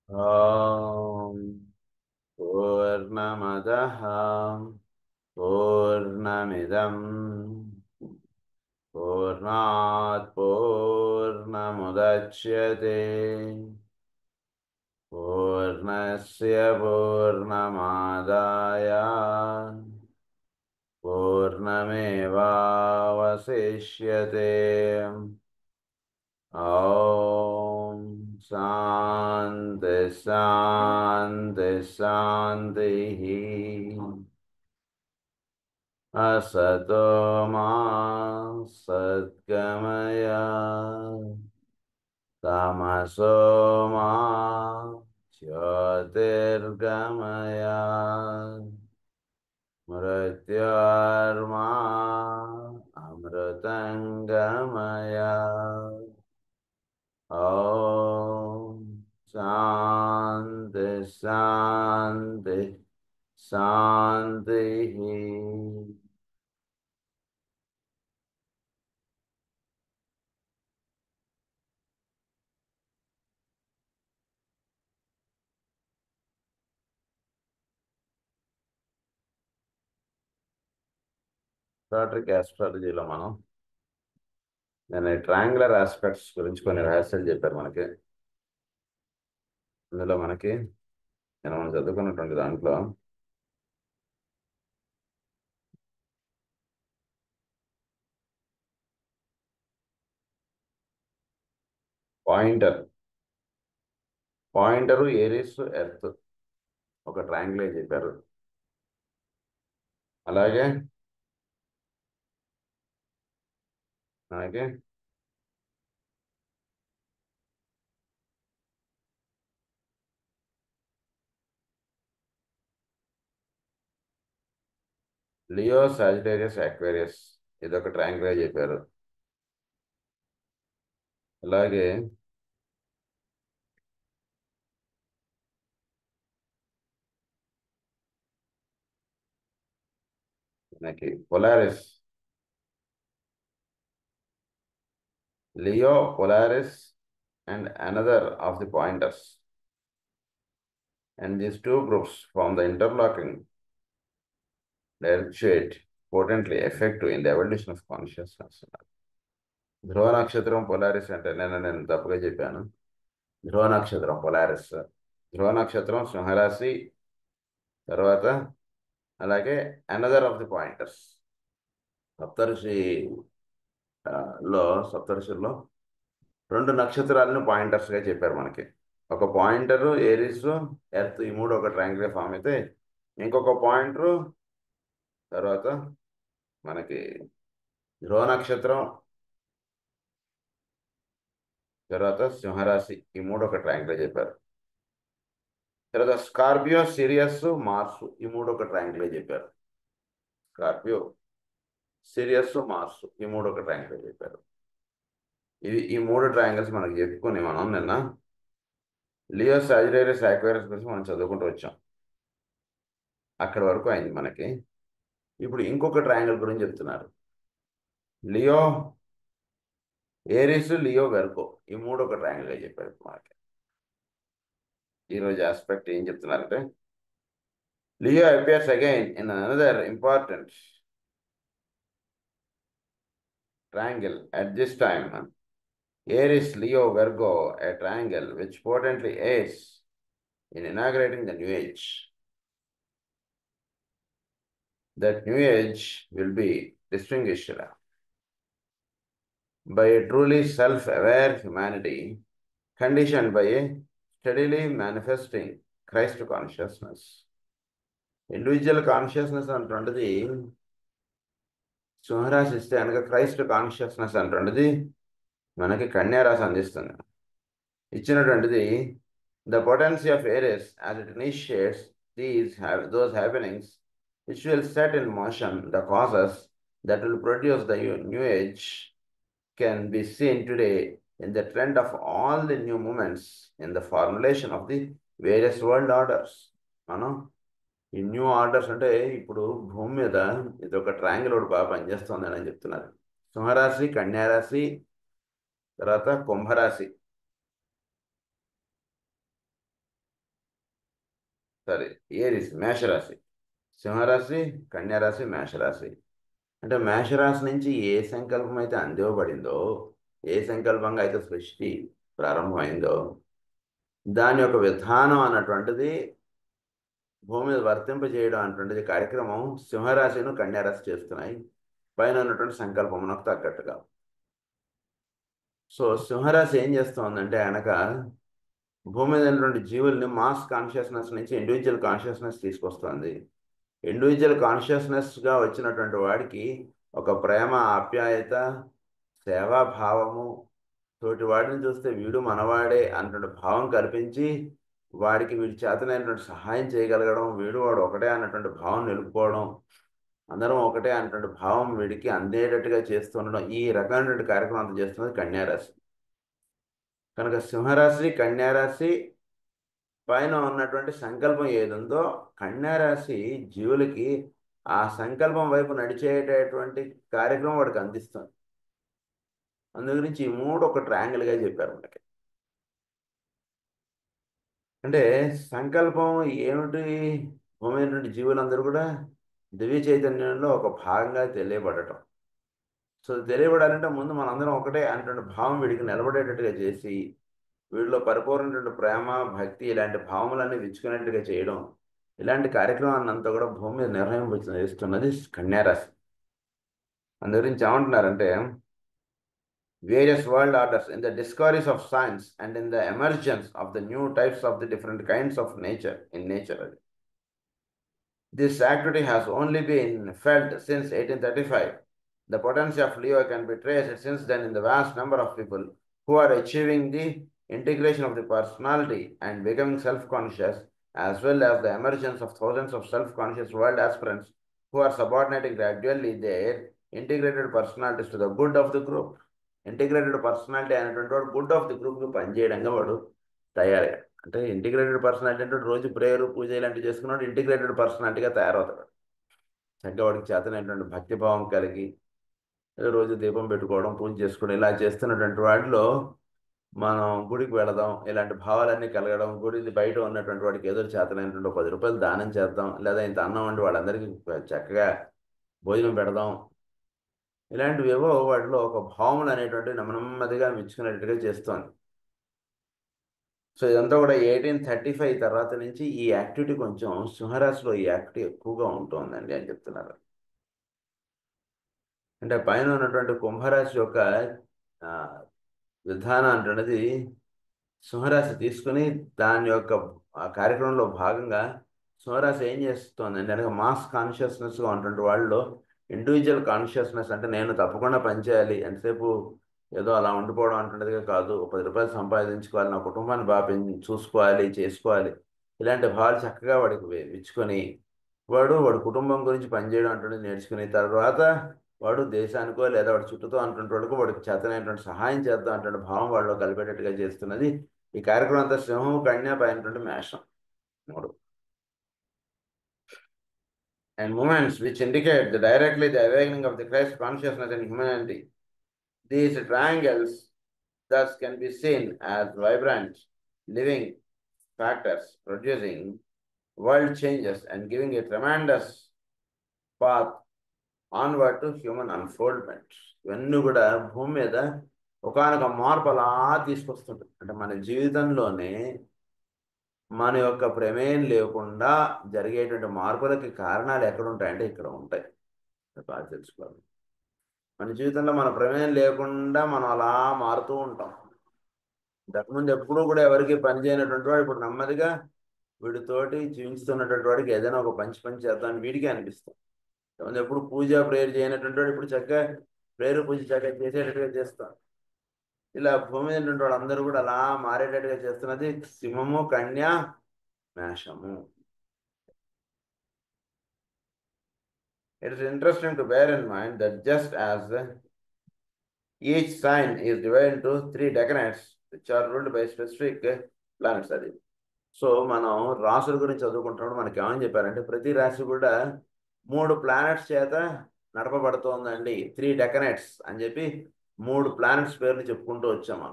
ఓం పూర్ణమదః పూర్ణమిదం పూర్ణాత్ పూర్ణముదచ్యతే పూర్ణస్య పూర్ణమాదాయ పూర్ణమేవావశిష్యతే. ఓం శాంతి శాంతి శాంతి. असतो मा सद्गमय तमसो मा ज्योतिर्गमय मृत्योर्मा अमृतंगमय. ओम शांति शांति शांति. స్టాటిక్ ఆస్ట్రాలజీలో నేను ట్రయాంగులర్ ఆస్పెక్ట్స్ గురించి కొన్ని రహస్యాలు చెప్పారు మనకి. ఇందులో మనం చదువుకున్నటువంటి దాంట్లో పాయింటరు ఏరిస్ ఎర్త్ ఒక ట్రయాంగిల్ చెప్పారు. అలాగే మనకి లియో సాజిటేరియస్ అక్వేరియస్ ఇదొక ట్రయాంగిల్ చెప్పారు. అలాగే మనకి Polaris, Leo, Polaris and another of the pointers, and these two groups form the interlocking directorate potently effective in the evolution of consciousness. ధ్రువ నక్షత్రం Polaris అంటే నేను తప్పుగా చెప్పాను. ధ్రువ నక్షత్రం పొలారిస్, ధ్రువ నక్షత్రం సింహరాశి, తర్వాత అలాగే అనదర్ ఆఫ్ ది పాయింటర్స్ సప్తర్షిలో రెండు నక్షత్రాలను పాయింటర్స్గా చెప్పారు మనకి. ఒక పాయింటరు ఏరిస్ ఎర్త్, ఈ మూడు ఒక ట్రయాంగిల్ ఫామ్ అయితే ఇంకొక పాయింటరు తర్వాత మనకి ధ్రువ నక్షత్రం, తర్వాత సింహరాశి, ఈ మూడు ఒక ట్రయాంగిల్ చెప్పారు. తర్వాత స్కార్పియో, సిరియస్, మార్స్, ఈ మూడు ఒక ట్రయాంగిల్ చెప్పారు. స్కార్పియో, సిరియస్, మార్స్, ఈ మూడు ఒక ట్రయాంగిల్ చెప్పారు. ఈ మూడు ట్రయాంగిల్స్ మనకి చెప్పుకొని మనం నిన్న లియో సాజిటేరియస్ అక్వేరియస్ గురించి మనం చదువుకుంటూ వచ్చాం. అక్కడి వరకు అయింది మనకి. ఇప్పుడు ఇంకొక ట్రయాంగిల్ గురించి చెప్తున్నారు. లియో ఏరిస్, లియో వెర్గో, ఈ మూడు ఒక ట్రయాంగిల్గా చెప్పారు మనకి. ఈరోజు ఆస్పెక్ట్ ఏం చెప్తున్నారంటే Leo appears again in another important triangle at this time. Aries, Leo, Virgo, a triangle which potently aids in inaugurating the new age. That new age will be distinguished by a truly self-aware humanity conditioned by a steadily manifesting Christ consciousness. Individual consciousness అంటున్నది సింహరాశి ఇస్తే కనుక Christ consciousness అంటున్నది మనకి కన్యారాశి అందిస్తుంది. ఇచ్చినటువంటిది the potency of Aries as it initiates those happenings which will set in motion the causes that will produce the new age can be seen today in the trend of all the new movements in the formulation of the various world orders. మనం ఈ new orders అంటే ఇప్పుడు భూమి మీద ఇది ఒక triangle ఒకటి బాగా పనిచేస్తుంది అని చెప్తున్నారు. సింహరాశి, కన్యారాశి, తర్వాత కుంభరాశి, సారీ, ఏరిస్ మేషరాశి, సింహరాశి, కన్యారాశి, మేషరాశి. అంటే మేషరాశి నుంచి ఏ సంకల్పం అయితే అందివ్వబడిందో, ఏ సంకల్పంగా అయితే సృష్టి ప్రారంభమైందో, దాని యొక్క విధానం అన్నటువంటిది భూమి మీద వర్తింపజేయడం అన్నటువంటిది కార్యక్రమం సింహరాశిను కన్యారాశి చేస్తున్నాయి, పైన ఉన్నటువంటి సంకల్పమునకు తగ్గట్టుగా. సో సింహరాశి ఏం చేస్తోందంటే కనుక భూమి మీద ఉన్నటువంటి జీవుల్ని మాస్ కాన్షియస్నెస్ నుంచి ఇండివిజువల్ కాన్షియస్నెస్ తీసుకొస్తుంది. ఇండివిజువల్ కాన్షియస్నెస్గా వచ్చినటువంటి వాడికి ఒక ప్రేమ, ఆప్యాయత, సేవాభావము, తోటి వాడిని చూస్తే వీడు మనవాడే అన్నటువంటి భావం కల్పించి వాడికి వీడి చేతనైనటువంటి సహాయం చేయగలగడం, వీడు వాడు ఒకటే అన్నటువంటి భావం నిలుపుకోవడం, అందరం ఒకటే అన్నటువంటి భావం వీడికి అందేటట్టుగా చేస్తుండడం, ఈ రకమైనటువంటి కార్యక్రమం అంతా చేస్తున్నది కన్యారాశి. కనుక సింహరాశి, కన్యారాశి పైన ఉన్నటువంటి సంకల్పం ఏది ఉందో కన్యారాశి జీవులకి ఆ సంకల్పం వైపు నడిచేటటువంటి కార్యక్రమం వాడికి అందిస్తుంది. అందు గురించి ఈ మూడు ఒక ట్రయాంగిల్గా చెప్పారు మనకి. అంటే సంకల్పం ఏమిటి? భూమి అయినటువంటి జీవులందరూ కూడా దివ్య చైతన్యంలో ఒక భాగంగా తెలియబడటం. సో తెలియబడాలంటే ముందు మనందరం ఒకటే అనేటువంటి భావం వీడికి నిలబడేటట్టుగా చేసి వీడిలో పరిపూర్ణటువంటి ప్రేమ, భక్తి ఇలాంటి భావములన్నీ విచ్చుకునేట్టుగా చేయడం, ఇలాంటి కార్యక్రమాన్ని అంతా కూడా భూమి మీద నిర్వహిస్తున్నది కన్యారాశి. అందు గురించి ఏమంటున్నారంటే various world orders in the discoveries of science and in the emergence of the new types of the different kinds of nature in nature. This activity has only been felt since 1835. The potency of Leo can be traced since then in the vast number of people who are achieving the integration of the personality and becoming self-conscious, as well as the emergence of thousands of self-conscious world aspirants who are subordinating gradually their integrated personalities to the good of the group. Integrated personality అనేటువంటి వాడు good of the గ్రూప్కి పనిచేయడంగా వాడు తయారయ్యాడు. అంటే integrated personality అంటే రోజు prayer, పూజ ఇలాంటివి చేసుకున్నాడు ఇంటిగ్రేటెడ్ పర్సనాలిటీగా తయారవుతాడు. చక్కగా వాడికి చేతనైనటువంటి భక్తిభావం కలిగి రోజు దీపం పెట్టుకోవడం, పూజ చేసుకోవడం ఇలా చేస్తున్నటువంటి వాటిలో మనం గుడికి వెళదాం, ఇలాంటి భావాలన్నీ కలగడం, గుడి బయట ఉన్నటువంటి వాడికి ఏదో చేతనైనటువంటి 10 రూపాయలు దానం చేద్దాం, లేదా ఇంత అన్నం వండి వాళ్ళందరికీ చక్కగా భోజనం పెడదాం, ఇలాంటివేవో వాటిలో ఒక భావములు అనేటువంటి నెమ్మదిగా మెచ్చుకునేట్టుగా చేస్తోంది. సో ఇదంతా కూడా 1835 తర్వాత నుంచి ఈ యాక్టివిటీ కొంచెం సింహరాశిలో ఈ యాక్టివిటీ ఎక్కువగా ఉంటుందండి అని చెప్తున్నారు. అంటే పైన ఉన్నటువంటి కుంభరాశి యొక్క విధానం అంటున్నది సింహరాశి తీసుకుని దాని యొక్క కార్యక్రమంలో భాగంగా సింహరాశి ఏం చేస్తుంది అంటే మాస్ కాన్షియస్నెస్గా ఉన్నటువంటి వాళ్ళలో ఇండివిజువల్ కాన్షియస్నెస్ అంటే నేను తప్పకుండా పనిచేయాలి, ఎంతసేపు ఏదో అలా ఉండిపోవడం అంటున్నదిగా కాదు, 10 రూపాయలు సంపాదించుకోవాలి, నా కుటుంబాన్ని బాగా చూసుకోవాలి, చేసుకోవాలి, ఇలాంటి భావాలు చక్కగా వాడికి ఇచ్చుకొని వాడు కుటుంబం గురించి పనిచేయడం అంటున్నది నేర్చుకుని తర్వాత వాడు దేశానికో లేదా వాడి చుట్టూతో అంటున్న వాడికి వాడికి చేతనైనటువంటి సహాయం చేద్దాం అంటే భావం వాళ్ళలో కలిపేటట్టుగా చేస్తున్నది ఈ కార్యక్రమం అంతా. సింహం, కన్య, పైనటువంటి మేషం మూడు. And movements which indicate directly the awakening of the Christ consciousness in humanity. These triangles thus can be seen as vibrant, living factors producing world changes and giving a tremendous path onward to human unfoldment. ఇవన్నీ కూడా భూమి మీద ఒకానొక మార్పు అలా తీసుకొస్తుంటాయి. అంటే మన జీవితంలోనే మన యొక్క ప్రమేయం లేకుండా జరిగేటువంటి మార్పులకి కారణాలు ఎక్కడ ఉంటాయంటే ఇక్కడ ఉంటాయి. బాగా తెలుసుకోవాలి. మన జీవితంలో మన ప్రమేయం లేకుండా మనం అలా మారుతూ ఉంటాం. ఇంతకుముందు ఎప్పుడూ కూడా ఎవరికి పని చేయనటువంటి వాడు ఇప్పుడు నెమ్మదిగా వీడితోటి జీవిస్తున్నటువంటి వాడికి ఏదైనా ఒక పని చేద్దామని వీడికి అనిపిస్తాం. ఎప్పుడు పూజ, ప్రేయర్ చేయనటువంటి వాడు ఇప్పుడు చక్కగా ప్రేయర్, పూజ చక్కగా చేసేటట్టుగా చేస్తాం. ఇలా భూమి మీద వాళ్ళందరూ కూడా అలా మారేటట్టుగా చేస్తున్నది సింహము, కన్య, మేషము. It is interesting to bear in mind that just as each sign is divided into 3 decanates which are ruled by specific planets. అది సో మనం రాసుల గురించి చదువుకుంటున్నప్పుడు మనకి ఏమని చెప్పారంటే ప్రతి రాశి కూడా 3 ప్లానెట్స్ చేత నడపబడుతోందండి. 3 డెకనెట్స్ అని చెప్పి 3 ప్లానెట్స్ పేర్లు చెప్పుకుంటూ వచ్చాము.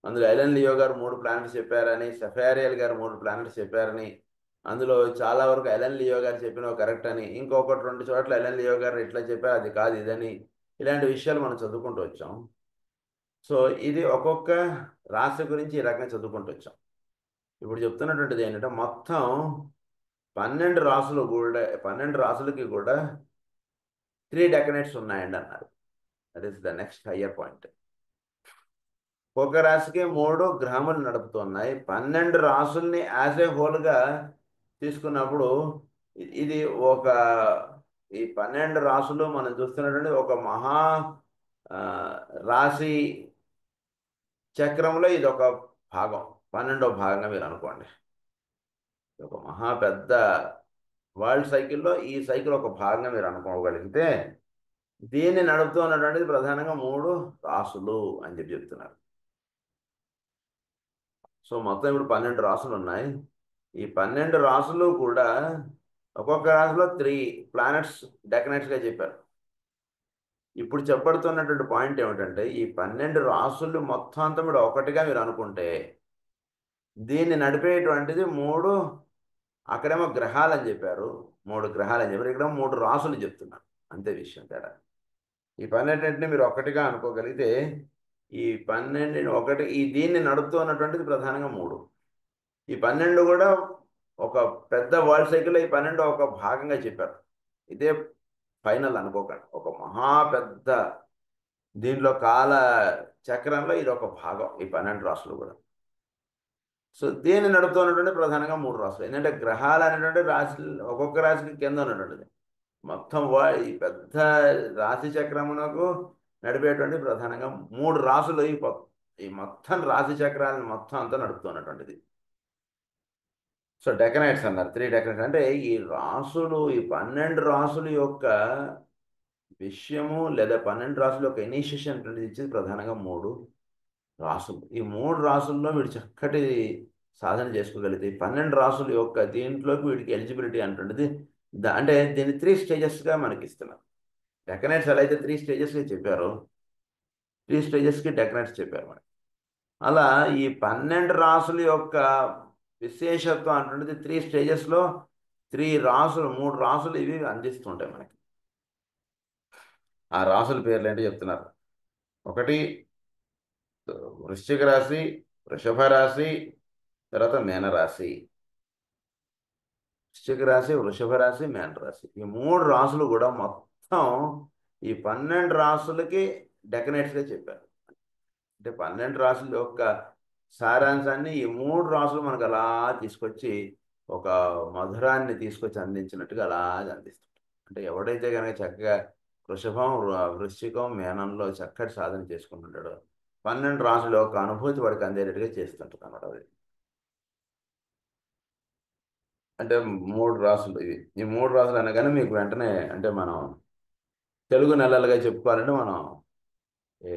అందులో ఎలెన్ లియో గారు 3 ప్లానెట్స్ చెప్పారని, సఫారియల్ గారు 3 ప్లానెట్స్ చెప్పారని, అందులో చాలా వరకు ఎలెన్ లియో గారు చెప్పినవి కరెక్ట్ అని, ఇంకొకటి 2 చోట్ల ఎలెన్ లియో గారు ఇట్లా చెప్పారు అది కాదు ఇదని, ఇలాంటి విషయాలు మనం చదువుకుంటూ వచ్చాం. సో ఇది ఒక్కొక్క రాశి గురించి ఈ రకంగా చదువుకుంటూ వచ్చాం. ఇప్పుడు చెప్తున్నటువంటిది ఏంటంటే మొత్తం 12 రాసులకి కూడా 3 డెకనెట్స్ ఉన్నాయండి అన్నారు. That is the next higher point. ఒక్కొక్క రాశికి 3 గ్రహములు నడుపుతున్నాయి. 12 రాసుల్ని యాజ్ ఏ హోల్గా తీసుకున్నప్పుడు ఇది ఒక ఈ 12 రాసులు మనం చూస్తున్నటువంటి ఒక మహా ఆ, రాశి చక్రంలో ఇది ఒక భాగం, 12వ భాగంగా మీరు అనుకోండి. ఒక మహా పెద్ద వరల్డ్ సైకిల్లో ఈ సైకిల్ ఒక భాగంగా మీరు అనుకోగలిగితే దీన్ని నడుపుతూ ఉన్నటువంటిది ప్రధానంగా 3 రాసులు అని చెప్తున్నారు. సో మొత్తం ఇప్పుడు 12 రాసులు ఉన్నాయి. ఈ 12 రాసులు కూడా ఒక్కొక్క రాశిలో 3 ప్లానెట్స్ డెకనెట్స్గా చెప్పారు. ఇప్పుడు చెప్పబడుతున్నటువంటి పాయింట్ ఏమిటంటే ఈ 12 రాసులు మొత్తం అంతా కూడా ఒకటిగా మీరు అనుకుంటే దీన్ని నడిపేటువంటిది 3, అక్కడేమో గ్రహాలు అని చెప్పారు, 3 గ్రహాలు అని చెప్పారు, ఇక్కడ 3 రాసులు చెప్తున్నారు. అంతే విషయం తేడా. ఈ 12ని మీరు ఒకటిగా అనుకోగలిగితే ఈ 12ని ఒకటి దీన్ని నడుపుతూ ఉన్నటువంటిది ప్రధానంగా 3. ఈ 12 కూడా ఒక పెద్ద వరల్డ్ సైకిల్లో ఈ 12 ఒక భాగంగా చెప్పారు. ఇదే ఫైనల్ అనుకోకండి, ఒక మహా పెద్ద దీంట్లో కాల చక్రంలో ఇది ఒక భాగం, ఈ 12 రాసులు కూడా. సో దీన్ని నడుపుతున్నటువంటి ప్రధానంగా 3 రాసులు. ఎందుకంటే గ్రహాలు అనేటువంటి రాశి ఒక్కొక్క రాశికి కింద ఉన్నటువంటిది. మొత్తం ఈ పెద్ద రాశి చక్రమునకు నడిపేటువంటి ప్రధానంగా 3 రాసులు ఈ మొత్తం రాశి చక్రాలను మొత్తం అంతా నడుపుతున్నటువంటిది. సో డెకనైట్స్ అన్నారు, 3 డెకనైట్స్ అంటే ఈ రాసులు, ఈ 12 రాసుల యొక్క విషయము లేదా 12 రాసుల యొక్క ఇనిషియేషన్ అనేది ఇచ్చేది ప్రధానంగా 3 రాసులు. ఈ 3 రాసుల్లో వీడు చక్కటి సాధన చేసుకోగలిగితే 12 రాసుల యొక్క దీంట్లోకి వీడికి ఎలిజిబిలిటీ అంటుండేది. అంటే దీన్ని 3 స్టేజెస్గా మనకి ఇస్తున్నారు. డెకనైట్స్ ఎలా అయితే 3 స్టేజెస్గా చెప్పారో 3 స్టేజెస్కి డెకనైట్స్ చెప్పారు మనకి. అలా ఈ 12 రాసుల యొక్క విశేషత్వం అంటుండేది 3 స్టేజెస్లో 3 రాసులు ఇవి అందిస్తుంటాయి మనకి. ఆ రాసుల పేర్లు ఏంటో చెప్తున్నారు. ఒకటి వృశ్చిక రాశి, వృషభ రాశి, తర్వాత మీనరాశి. వృశ్చిక రాశి, వృషభ రాశి, మీనరాశి, ఈ 3 రాసులు కూడా మొత్తం ఈ 12 రాసులకి డెకనెట్స్గా చెప్పారు. అంటే 12 రాసుల యొక్క సారాంశాన్ని ఈ 3 రాసులు మనకు అలా తీసుకొచ్చి ఒక మధురాన్ని తీసుకొచ్చి అందించినట్టుగా అలా అందిస్తుంది. అంటే ఎవడైతే కనుక చక్కగా వృషభం, వృశ్చికం, మీనంలో చక్కటి సాధన చేసుకుంటుంటాడో 12 రాసుల యొక్క అనుభూతి వాడికి అందేటట్టుగా చేస్తుంటుంది అన్నమాట. అది అంటే 3 రాసులు ఇవి. ఈ 3 రాసులు అనగానే మీకు వెంటనే అంటే మనం తెలుగు నెలలుగా చెప్పుకోవాలంటే మనం ఈ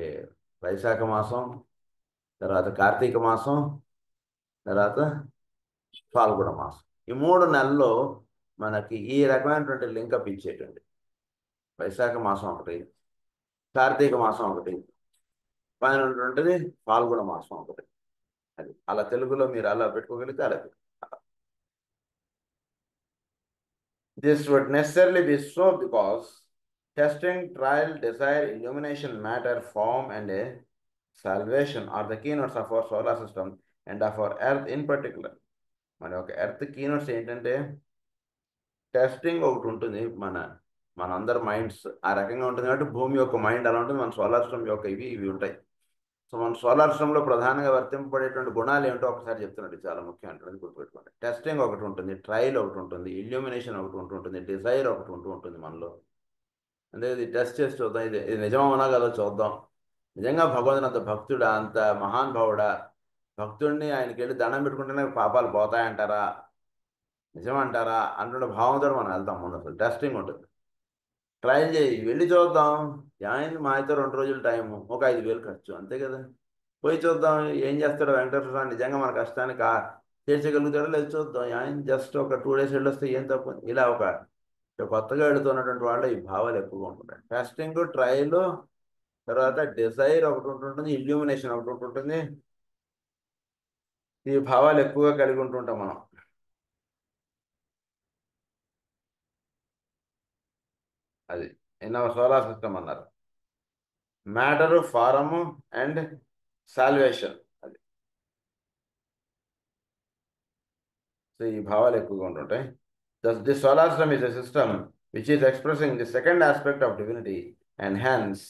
వైశాఖ మాసం, తర్వాత కార్తీక మాసం, తర్వాత ఫాల్గుణ మాసం, ఈ 3 నెలల్లో మనకి ఈ రకమైనటువంటి లింకప్ ఇచ్చేటువంటి వైశాఖ మాసం ఒకటి, కార్తీక మాసం ఒకటి, పైన ఉన్నటువంటిది ఫాల్గుణ మాసం ఒకటి. అది అలా తెలుగులో మీరు అలా పెట్టుకోగలిగితే అలా This would necessarily be so because testing, trial, desire, illumination, matter, form, and a salvation are the keynotes of our solar system and of our earth in particular. మన ఒక ఎర్త్ కీనోట్స్ ఏంటంటే టెస్టింగ్ ఒకటి ఉంటుంది, మన అందరి minds ఆ రకంగా ఉంటుంది కాబట్టి భూమి యొక్క మైండ్ అలా ఉంటుంది, మన సోలార్ సిస్టమ్ యొక్క ఇవి ఉంటాయి. సో మన సోలార్ సిస్టంలో ప్రధానంగా వర్తింపబడేటువంటి గుణాలు ఏమిటో ఒకసారి చెప్తున్నాడు, చాలా ముఖ్యమైనటువంటి గుర్తుపెట్టుకోండి. టెస్టింగ్ ఒకటి ఉంటుంది, ట్రయల్ ఒకటి ఉంటుంది, ఇల్యూమినేషన్ ఒకటి ఉంటుంది, డిజైర్ ఒకటి ఉంటుంది మనలో. అంటే ఇది టెస్ట్ చేసి చూద్దాం, ఇది నిజమవునా కదా చూద్దాం, నిజంగా భగవంతుని అంత భక్తుడా, అంత మహానుభావుడా, భక్తుడిని ఆయనకి వెళ్ళి దండం పెట్టుకుంటేనే పాపాలు పోతాయంటారా, నిజమంటారా అంటున్న భావంతో మనం వెళ్తాం. ముందు అసలు టెస్టింగ్ ఉంటుంది. ట్రయల్ చేయి, వెళ్ళి చూద్దాం, ఏమైంది మా అయితే 2 రోజులు టైము, ఒక 5,000 ఖర్చు, అంతే కదా. పోయి చూద్దాం ఏం చేస్తాడో వెంకటేశ్వర స్వామి, నిజంగా మన కష్టానికి తీర్చగలుగుతాడో లేదు చూద్దాం, ఆయన జస్ట్ ఒక 2 డేస్ వెళ్ళొస్తే ఏం తప్పు. ఇలా ఒక కొత్తగా వెళుతున్నటువంటి వాళ్ళు ఈ భావాలు ఎక్కువగా ఉంటుంటాయి. టెస్టింగ్, ట్రయల్, తర్వాత డిజైర్ ఒకటి ఉంటుంటుంది, ఇల్యూమినేషన్ ఒకటి ఉంటుంది. ఈ భావాలు ఎక్కువగా కలిగి ఉంటుంటాం మనం. అది ఇన్ అవర్ సోలార్ సిస్టమ్ అన్నారు. Matter, form and salvation. అది. సో ఈ భావాలు ఎక్కువగా ఉంటుంటాయి. The solar system is a system which is expressing the second aspect of divinity and hence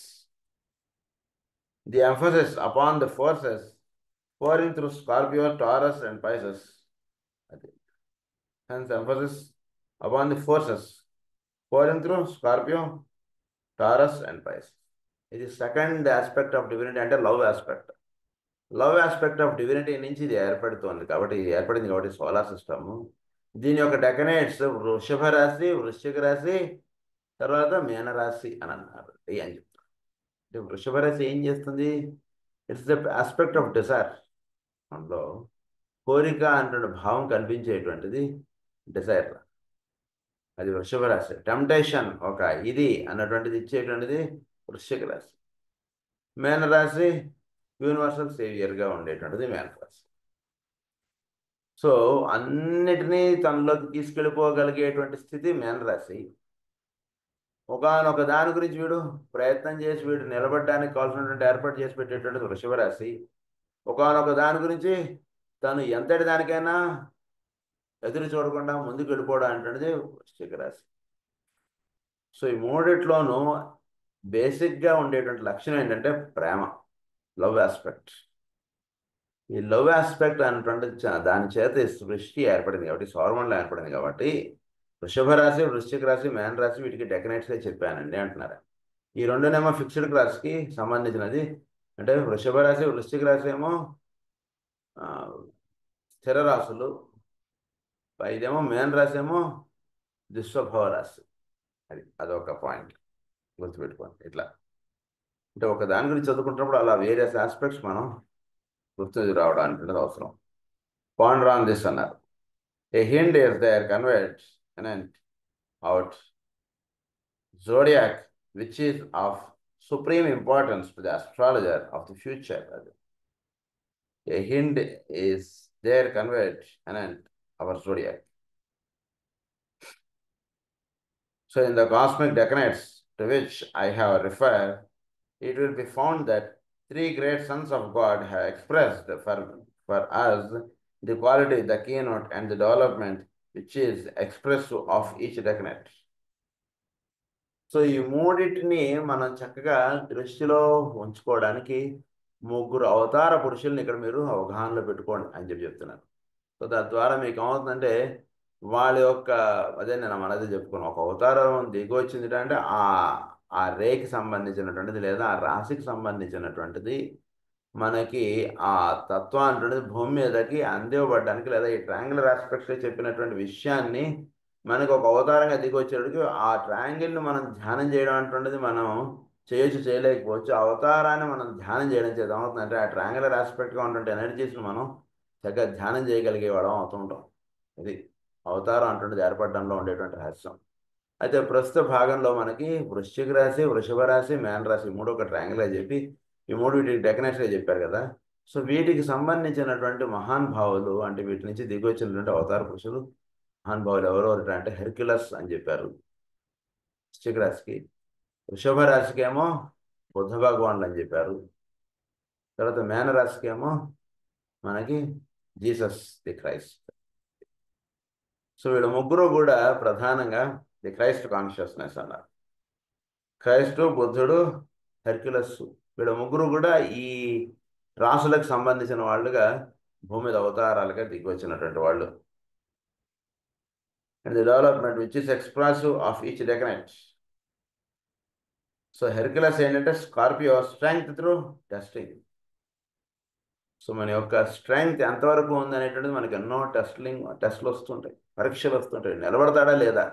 the emphasis upon the forces pouring through Scorpio, Taurus, and Pisces. Hence, emphasis upon the forces pouring through Scorpio, Taurus, and Pisces. It is second aspect of divinity అంటే love aspect. Love aspect of divinity నుంచి ఇది ఏర్పడుతుంది కాబట్టి solar system. దీని యొక్క డెకనేట్స్ వృషభ రాశి, వృశ్చిక రాశి, తర్వాత మీనరాశి అని అన్నారు. అని చెప్తారు. అంటే వృషభ రాశి ఏం చేస్తుంది? It's the aspect of desire. అందులో కోరిక అంటే భావం కనిపించేటువంటిది డిజైర్. అది వృషభ రాశి. టెంప్టేషన్ ఒక ఇది అన్నటువంటిది ఇచ్చేటువంటిది వృశ్చిక రాశి. మీనరాశి యూనివర్సల్ సేవియర్గా ఉండేటువంటిది మీనరాశి. సో అన్నిటినీ తనలోకి తీసుకెళ్ళిపోగలిగేటువంటి స్థితి మీనరాశి. ఒకనొక దాని గురించి వీడు ప్రయత్నం చేసి వీడు నిలబడడానికి కావాల్సినటువంటి ఏర్పాటు చేసి పెట్టేటువంటిది వృషభ రాశి. ఒకనొక దాని గురించి తను ఎంతటి దానికైనా ఎదురు చూడకుండా ముందుకు వెళ్ళిపోవడం అంటున్నది వృశ్చిక రాశి. సో ఈ మూడిట్లోనూ బేసిక్గా ఉండేటువంటి లక్షణం ఏంటంటే ప్రేమ, లవ్ ఆస్పెక్ట్. ఈ లవ్ ఆస్పెక్ట్ అనేటువంటిది దాని చేత సృష్టి ఏర్పడింది కాబట్టి, సౌరమండలం ఏర్పడింది కాబట్టి వృషభ రాశి, వృశ్చిక రాశి, మేన రాశి వీటికి డెకనేట్స్గా చెప్పానండి అంటున్నారు. ఈ రెండునేమో ఫిక్స్డ్ క్లాస్కి సంబంధించినది. అంటే వృషభ రాశి, వృశ్చిక రాశి ఏమో స్థిర రాశులు, ఇదేమో మేన రాశి ఏమో దుస్వభావ రాశి. అదొక పాయింట్ గుర్తుపెట్టుకోండి. ఇట్లా అంటే ఒక దాని గురించి చదువుకుంటున్నప్పుడు అలా వేరియస్ ఆస్పెక్ట్స్ మనం గుర్తు రావడానికి అవసరం. పాండర్ ఆన్ దిస్ అన్నారు. A hint is there convert and out zodiac which is of supreme importance to the astrologer of the future. A hint is there conveyed and our zodiac. So in the cosmic decanates to which I have referred, it will be found that three great sons of God have expressed for us the quality, the keynote, and the development which is expressive of each decanate. So ఈ మూడింటిని మనం చక్కగా దృష్టిలో ఉంచుకోవడానికి ముగ్గురు అవతార పురుషుల్ని ఇక్కడ మీరు అవగాహనలో పెట్టుకోండి అని చెప్తున్నారు. సో దాని ద్వారా మీకు ఏమవుతుందంటే వాళ్ళ యొక్క నేను మనదే చెప్పుకున్నాం, ఒక అవతారం దిగి వచ్చింది అంటే ఆ రేకి సంబంధించినటువంటిది లేదా ఆ రాశికి సంబంధించినటువంటిది మనకి ఆ తత్వం అంటున్నది భూమి మీదకి అందివ్వబడడానికి లేదా ఈ ట్రయాంగులర్ ఆస్పెక్ట్స్లో చెప్పినటువంటి విషయాన్ని మనకు ఒక అవతారంగా దిగి వచ్చేటికి ఆ ట్రయాంగిల్ని మనం ధ్యానం చేయడం అంటున్నది మనం చేయలేకపోవచ్చు. అవతారాన్ని మనం ధ్యానం చేయడం చేత ఏమవుతుందంటే ఆ ట్రయాంగులర్ ఆస్పెక్ట్గా ఉన్నటువంటి ఎనర్జీస్ని మనం చక్కగా ధ్యానం చేయగలిగే వాళ్ళం అవుతుంటాం. ఇది అవతారం అంటున్నది ఏర్పడడంలో ఉండేటువంటి రహస్యం. అయితే ప్రస్తుత భాగంలో మనకి వృశ్చిక రాశి, వృషభ రాశి, మేన రాశి మూడు ఒక ట్రయాంగిల్గా చెప్పి ఈ మూడు వీటికి డెకనేట్గా చెప్పారు కదా. సో వీటికి సంబంధించినటువంటి మహానుభావులు అంటే వీటి నుంచి దిగి వచ్చినటువంటి అవతార పురుషులు మహానుభావులు ఎవరెవరు అంటే హెర్క్యులస్ అని చెప్పారు వృశ్చిక రాశికి. వృషభ రాశికి ఏమో బుద్ధ భగవానులు అని చెప్పారు. తర్వాత మేన రాశికి ఏమో మనకి జీసస్ ది క్రైస్ట్. సో వీళ్ళ ముగ్గురు కూడా ప్రధానంగా ది క్రైస్ట్ కాన్షియస్నెస్ అన్నారు. క్రైస్తు, బుద్ధుడు, హెర్క్యులస్ వీళ్ళ ముగ్గురు కూడా ఈ రాసులకు సంబంధించిన వాళ్ళుగా భూమి మీద అవతారాలుగా దిగి వచ్చినటువంటి వాళ్ళు. And the development which is expressive of each decanate. So Hercules ఏంటంటే Scorpio, strength through testing. So మన యొక్క స్ట్రెంగ్త్ ఎంతవరకు ఉందనేటువంటిది మనకి ఎన్నో టెస్ట్లు వస్తుంటాయి, పరీక్షలు వస్తుంటాయి. నిలబడతాడా లేదా,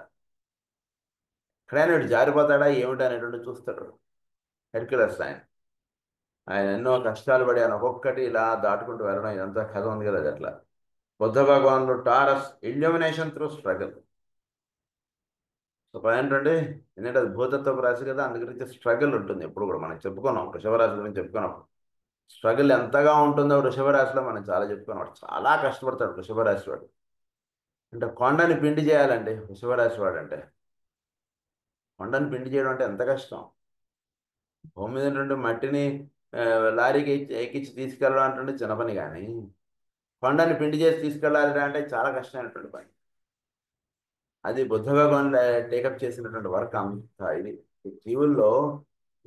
ఎక్కడైనా జారిపోతాడా ఏమిటి అనేటువంటి చూస్తాడు హెర్క్యులస్. ఆయన ఎన్నో కష్టాలు పడి ఆయన ఒక్కొక్కటి ఇలా దాటుకుంటూ వెళ్ళడం ఇదంతా కథ ఉంది కదా. అది అట్లా బుద్ధ భగవానుడు taurus, illumination through struggle. So ఏంటంటే ఎందుకంటే అది భూతత్వపు రాశి కదా, అందు గురించి స్ట్రగుల్ ఉంటుంది ఎప్పుడు కూడా. మనం చెప్పుకున్నాం వృషభ రాశి గురించి చెప్పుకున్నాం. స్ట్రగుల్ ఎంతగా ఉంటుందో వృషభ రాశిలో మనం చాలా చెప్పుకున్నాం. చాలా కష్టపడతాడు వృషభ రాశి వాడు. అంటే కొండని పిండి చేయాలండి వృషభ రాశి వాడు అంటే. కొండని పిండి చేయడం అంటే ఎంత కష్టం. భూమి మీద ఉన్నటువంటి మట్టిని లారీకి ఎక్కించి తీసుకెళ్ళడం అంటే చిన్న పని, కానీ కొండని పిండి చేసి తీసుకెళ్ళాలి అంటే చాలా కష్టమైనటువంటి పని. అది బుద్ధ భగవాన్ టేకప్ చేసినటువంటి వర్క్ అంత ఇది. ఈ జీవుల్లో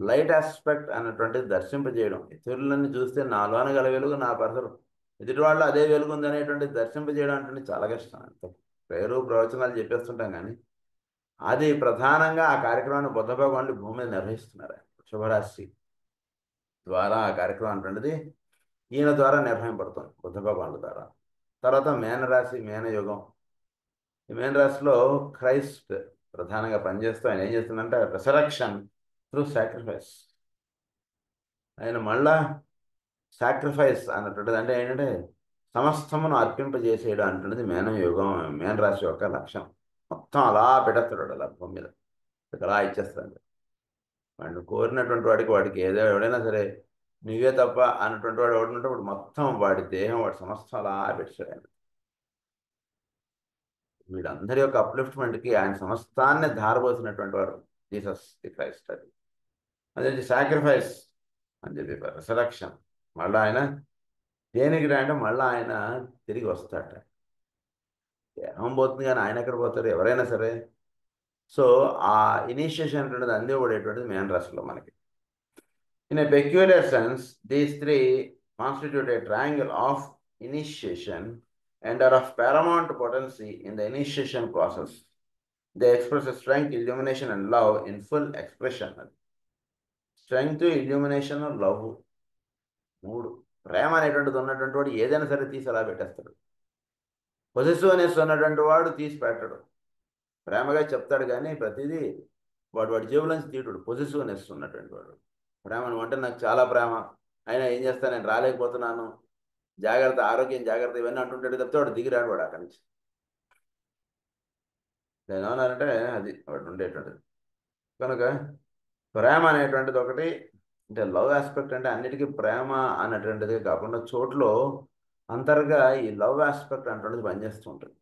లైట్ ఆస్పెక్ట్ అన్నటువంటిది దర్శింపజేయడం. ఇతరులని చూస్తే నాలోన గల వెలుగు నా పరిసరం ఎదుటి వాళ్ళు అదే వెలుగు ఉందనేటువంటి దర్శింపజేయడం అంటే చాలా కష్టం. అంత పేరు ప్రవచనాలు చెప్పేస్తుంటాం, కానీ అది ప్రధానంగా ఆ కార్యక్రమాన్ని బుద్ధ భగవానుడు భూమి మీద నిర్వహిస్తున్నారు. శుభరాశి ద్వారా ఆ కార్యక్రమం అటువంటిది ఈయన ద్వారా నిర్వహింపడుతుంది, బుద్ధ భగవానుడు ద్వారా. తర్వాత మేనరాశి, మేనయుగం. ఈ మేనరాశిలో క్రైస్ట్ ప్రధానంగా పనిచేస్తూ ఆయన ఏం చేస్తుందంటే రిసరక్షన్ త్రూ సాక్రిఫైస్. ఆయన మళ్ళా సాక్రిఫైస్ అన్నటువంటిది అంటే ఏంటంటే సమస్తమును అర్పింపజేసేయడం అంటున్నది మేనయుగం, మేనరాశి యొక్క లక్షణం. మొత్తం అలా పెట్టేస్తాడు అలా భూమి మీద, అలా ఇచ్చేస్తాడు. వాడిని కోరినటువంటి వాడికి ఏదో ఎవడైనా సరే నువ్వే తప్ప అన్నటువంటి వాడు ఎవడుంటే వాడు మొత్తం వాడి దేహం వాడి సమస్తం అలా పెట్టాడు ఆయన. వీళ్ళందరి యొక్క అప్లిఫ్ట్మెంట్కి ఆయన సమస్తాన్ని ధారపోసినటువంటి వారు జీసస్ ది క్రైస్ట్. అది అదే సాక్రిఫైస్ అని చెప్పి రిసరక్షన్. మళ్ళీ ఆయన దేనికి అంటే మళ్ళీ ఆయన తిరిగి వస్తాడట. దేహం పోతుంది కానీ ఆయన ఎక్కడ పోతారు, ఎవరైనా సరే. సో ఆ ఇనిషియేషన్ అనేటువంటిది అందివ్వబడేటువంటిది మేన రాశిలో మనకి. In a peculiar sense, these three constitute a triangle of initiation and are of paramount potency in the initiation process. They express strength, illumination, and love in full expression. Strength, illumination, love. మూడు. ప్రేమ అనేటువంటిది ఉన్నటువంటి వాడు ఏదైనా సరే తీసి అలా పెట్టేస్తాడు. Possessiveness ఉన్నటువంటి వాడు తీసి పెట్టడు. ప్రేమగా చెప్తాడు కానీ ప్రతిదీ వాడి జేబులోంచి తీయడు. పొసెసివ్నెస్ ఉన్నటువంటి వాడు. ప్రేమ నువ్వు అంటే నాకు చాలా ప్రేమ, అయినా ఏం చేస్తాను, నేను రాలేకపోతున్నాను, జాగ్రత్త, ఆరోగ్యం జాగ్రత్త, ఇవన్నీ అంటుంటాడు తప్పితే వాడు దిగిరాడు వాడు అక్కడి నుంచి. నేను ఏమన్నానంటే అది వాడు ఉండేటువంటిది. కనుక ప్రేమ అనేటువంటిది ఒకటి, అంటే లవ్ ఆస్పెక్ట్ అంటే అన్నిటికీ ప్రేమ అనేటువంటిది కాకుండా చోట్లో అంతర్గా ఈ లవ్ ఆస్పెక్ట్ అనేటువంటిది పనిచేస్తూ ఉంటుంది.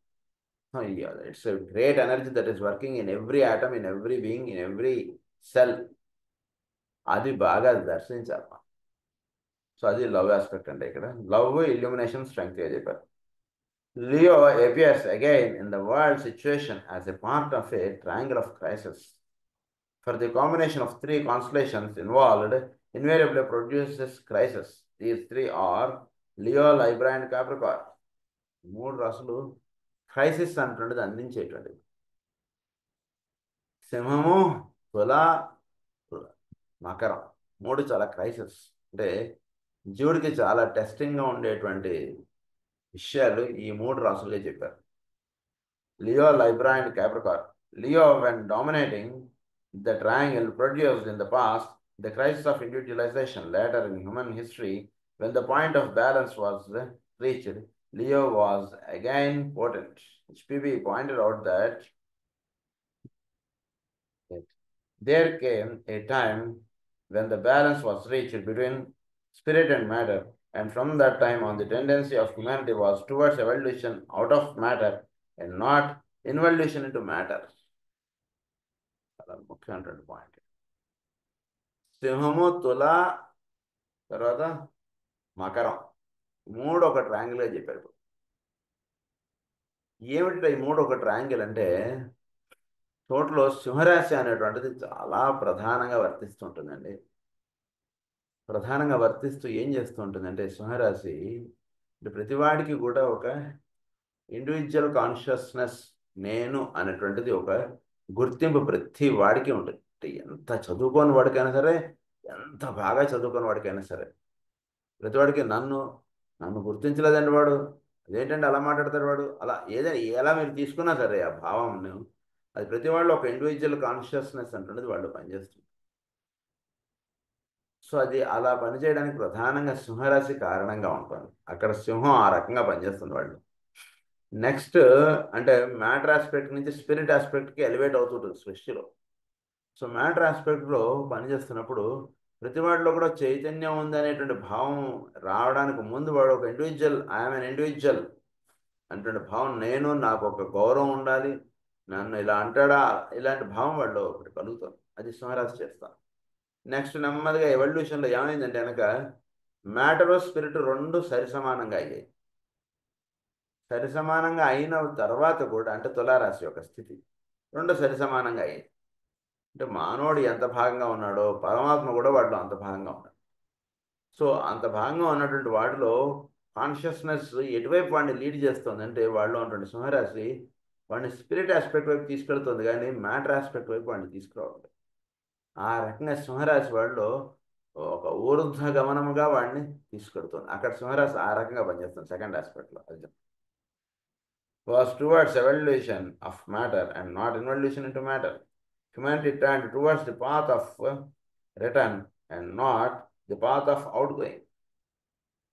It's a great energy that is working in every atom, in every being, in every cell. అది బాగా దర్శించాలి. సో అది లవ్ ఆస్పెక్ట్ అంటే ఇక్కడ లవ్, ఇల్యూమినేషన్, స్ట్రెంగ్త్ చెప్పారు. Leo appears again in the world situation as a part of a triangle of crisis. For the combination of three constellations involved invariably produces crisis. These three are Leo, Libra and Capricorn. మూడు రాసులు crisis అంటున్నది అందించేటువంటిది. సింహము, తుల, మకరం మూడు చాలా crisis. అంటే జీవుడికి చాలా టెస్టింగ్గా ఉండేటువంటి విషయాలు ఈ మూడు రాసులే చెప్పారు. Leo, లైబ్రా and Capricorn. Leo, when dominating the triangle, produced in the past the crisis of individualization. Later in human history, when the point of balance was reached, Leo was again potent. HPB pointed out that there came a time when the balance was reached between spirit and matter, and from that time on the tendency of humanity was towards evolution out of matter and not involution into matter. చాలా ముఖ్యమైనటువంటి point. సింహము, తుల, తర్వాత మకరం మూడు ఒక ట్రయాంగిల్గా చెప్పారు. ఏమిటి ఈ మూడు ఒక ట్రయాంగిల్ అంటే టోటల్లో సింహరాశి అనేటువంటిది చాలా ప్రధానంగా వర్తిస్తుంటుందండి. ప్రధానంగా వర్తిస్తూ ఏం చేస్తూ ఉంటుందంటే సింహరాశి ప్రతివాడికి కూడా ఒక ఇండివిజువల్ కాన్షియస్నెస్, నేను అనేటువంటిది ఒక గుర్తింపు ప్రతి వాడికి ఉంటుంది. ఎంత చదువుకోని వాడికైనా సరే, ఎంత బాగా చదువుకోని వాడికైనా సరే, ప్రతివాడికి నన్ను గుర్తించలేదండి వాడు, అదేంటంటే అలా మాట్లాడతాడు వాడు, అలా ఏదైనా ఎలా మీరు తీసుకున్నా సరే ఆ భావం అది ప్రతి వాళ్ళు ఒక ఇండివిజువల్ కాన్షియస్నెస్ అంటున్నది వాళ్ళు పనిచేస్తుంది. సో అది అలా పనిచేయడానికి ప్రధానంగా సింహరాశి కారణంగా ఉంటుంది. అక్కడ సింహం ఆ రకంగా పనిచేస్తుంది వాళ్ళు. నెక్స్ట్ అంటే మ్యాటర్ ఆస్పెక్ట్ నుంచి స్పిరిట్ ఆస్పెక్ట్కి ఎలివేట్ అవుతుంటుంది సృష్టిలో. సో మ్యాటర్ ఆస్పెక్ట్లో పనిచేస్తున్నప్పుడు ప్రతి వాడిలో కూడా చైతన్యం ఉందనేటువంటి భావం రావడానికి ముందు వాడు ఒక ఇండివిజువల్, ఐఎమ్ అన్ ఇండివిజువల్ అనేటువంటి భావం, నేను, నాకు ఒక గౌరవం ఉండాలి, నన్ను ఇలా అంటాడా, ఇలాంటి భావం వాళ్ళు ఒకటి కలుగుతుంది. అది సింహరాశి చేస్తాను. నెక్స్ట్ నెమ్మదిగా ఎవల్యూషన్లో ఏమైందంటే కనుక మ్యాటర్ స్పిరిట్ రెండు సరిసమానంగా అయ్యాయి. సరిసమానంగా అయిన తర్వాత కూడా అంటే తులారాశి యొక్క స్థితి రెండు సరిసమానంగా అయ్యాయి. అంటే మానవుడు ఎంత భాగంగా ఉన్నాడో పరమాత్మ కూడా వాటిలో అంత భాగంగా ఉన్నాడు. సో అంత భాగంగా ఉన్నటువంటి వాటిలో కాన్షియస్నెస్ ఎటువైపు వాడిని లీడ్ చేస్తుంది అంటే వాళ్ళు ఉన్నటువంటి సింహరాశి వాడిని స్పిరిట్ ఆస్పెక్ట్ వైపు తీసుకెళ్తుంది, కానీ మ్యాటర్ ఆస్పెక్ట్ వైపు వాడిని తీసుకురావట్లేదు. ఆ రకంగా సింహరాశి వాళ్ళు ఒక ఊర్ధ్వ గమనముగా వాడిని తీసుకెడుతుంది. అక్కడ సింహరాశి ఆ రకంగా పనిచేస్తుంది సెకండ్ ఆస్పెక్ట్లో. అది was towards evolution of matter and not involution into matter. Humanity turned towards the path of return and not the path of outgoing.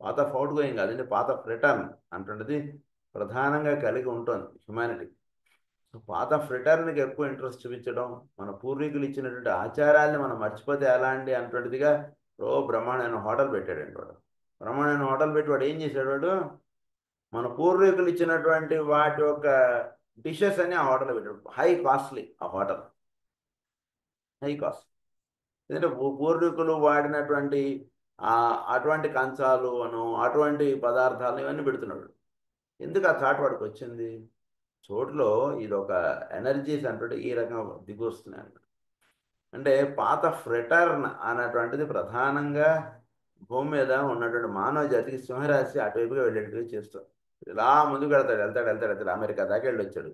Path of out going అదండి, పాత్ ఆఫ్ రిటర్న్ అంటున్నది ప్రధానంగా కలిగి ఉంటుంది humanity. So path of రిటర్న్కి ఎక్కువ interest చూపించడం, మన పూర్వీకులు ఇచ్చినటువంటి ఆచారాన్ని మనం మర్చిపోతే ఎలాంటి అటువంటిదిగా బ్రహ్మాండమైన హోటల్ పెట్టాడండి వాడు. బ్రహ్మాండమైన హోటల్ పెట్టి వాడు ఏం చేశాడు, వాడు మన పూర్వీకులు ఇచ్చినటువంటి వాటి యొక్క డిషెస్ అని ఆ హోటల్ పెట్టాడు. హై కాస్ట్లీ ఆ హోటల్, హై కాస్ట్. ఎందుకంటే పూర్వీకులు వాడినటువంటి అటువంటి కంచాలు అటువంటి పదార్థాలు ఇవన్నీ పెడుతున్నాడు. ఎందుకు ఆ థాట్ వాడికి వచ్చింది? చోటులో ఇది ఒక ఎనర్జీస్ అంటే ఈ రకంగా దిగి వస్తున్నాయి అన్నమాట. అంటే పాత్ ఆఫ్ రిటర్న్ అన్నటువంటిది ప్రధానంగా భూమి మీద ఉన్నటువంటి మానవ జాతికి సింహరాశి అటువైపుగా వెళ్ళేట్టుగా చేస్తాడు. ఇలా ముందుకు వెళ్తాడు అమెరికా దాకా వెళ్ళొచ్చాడు.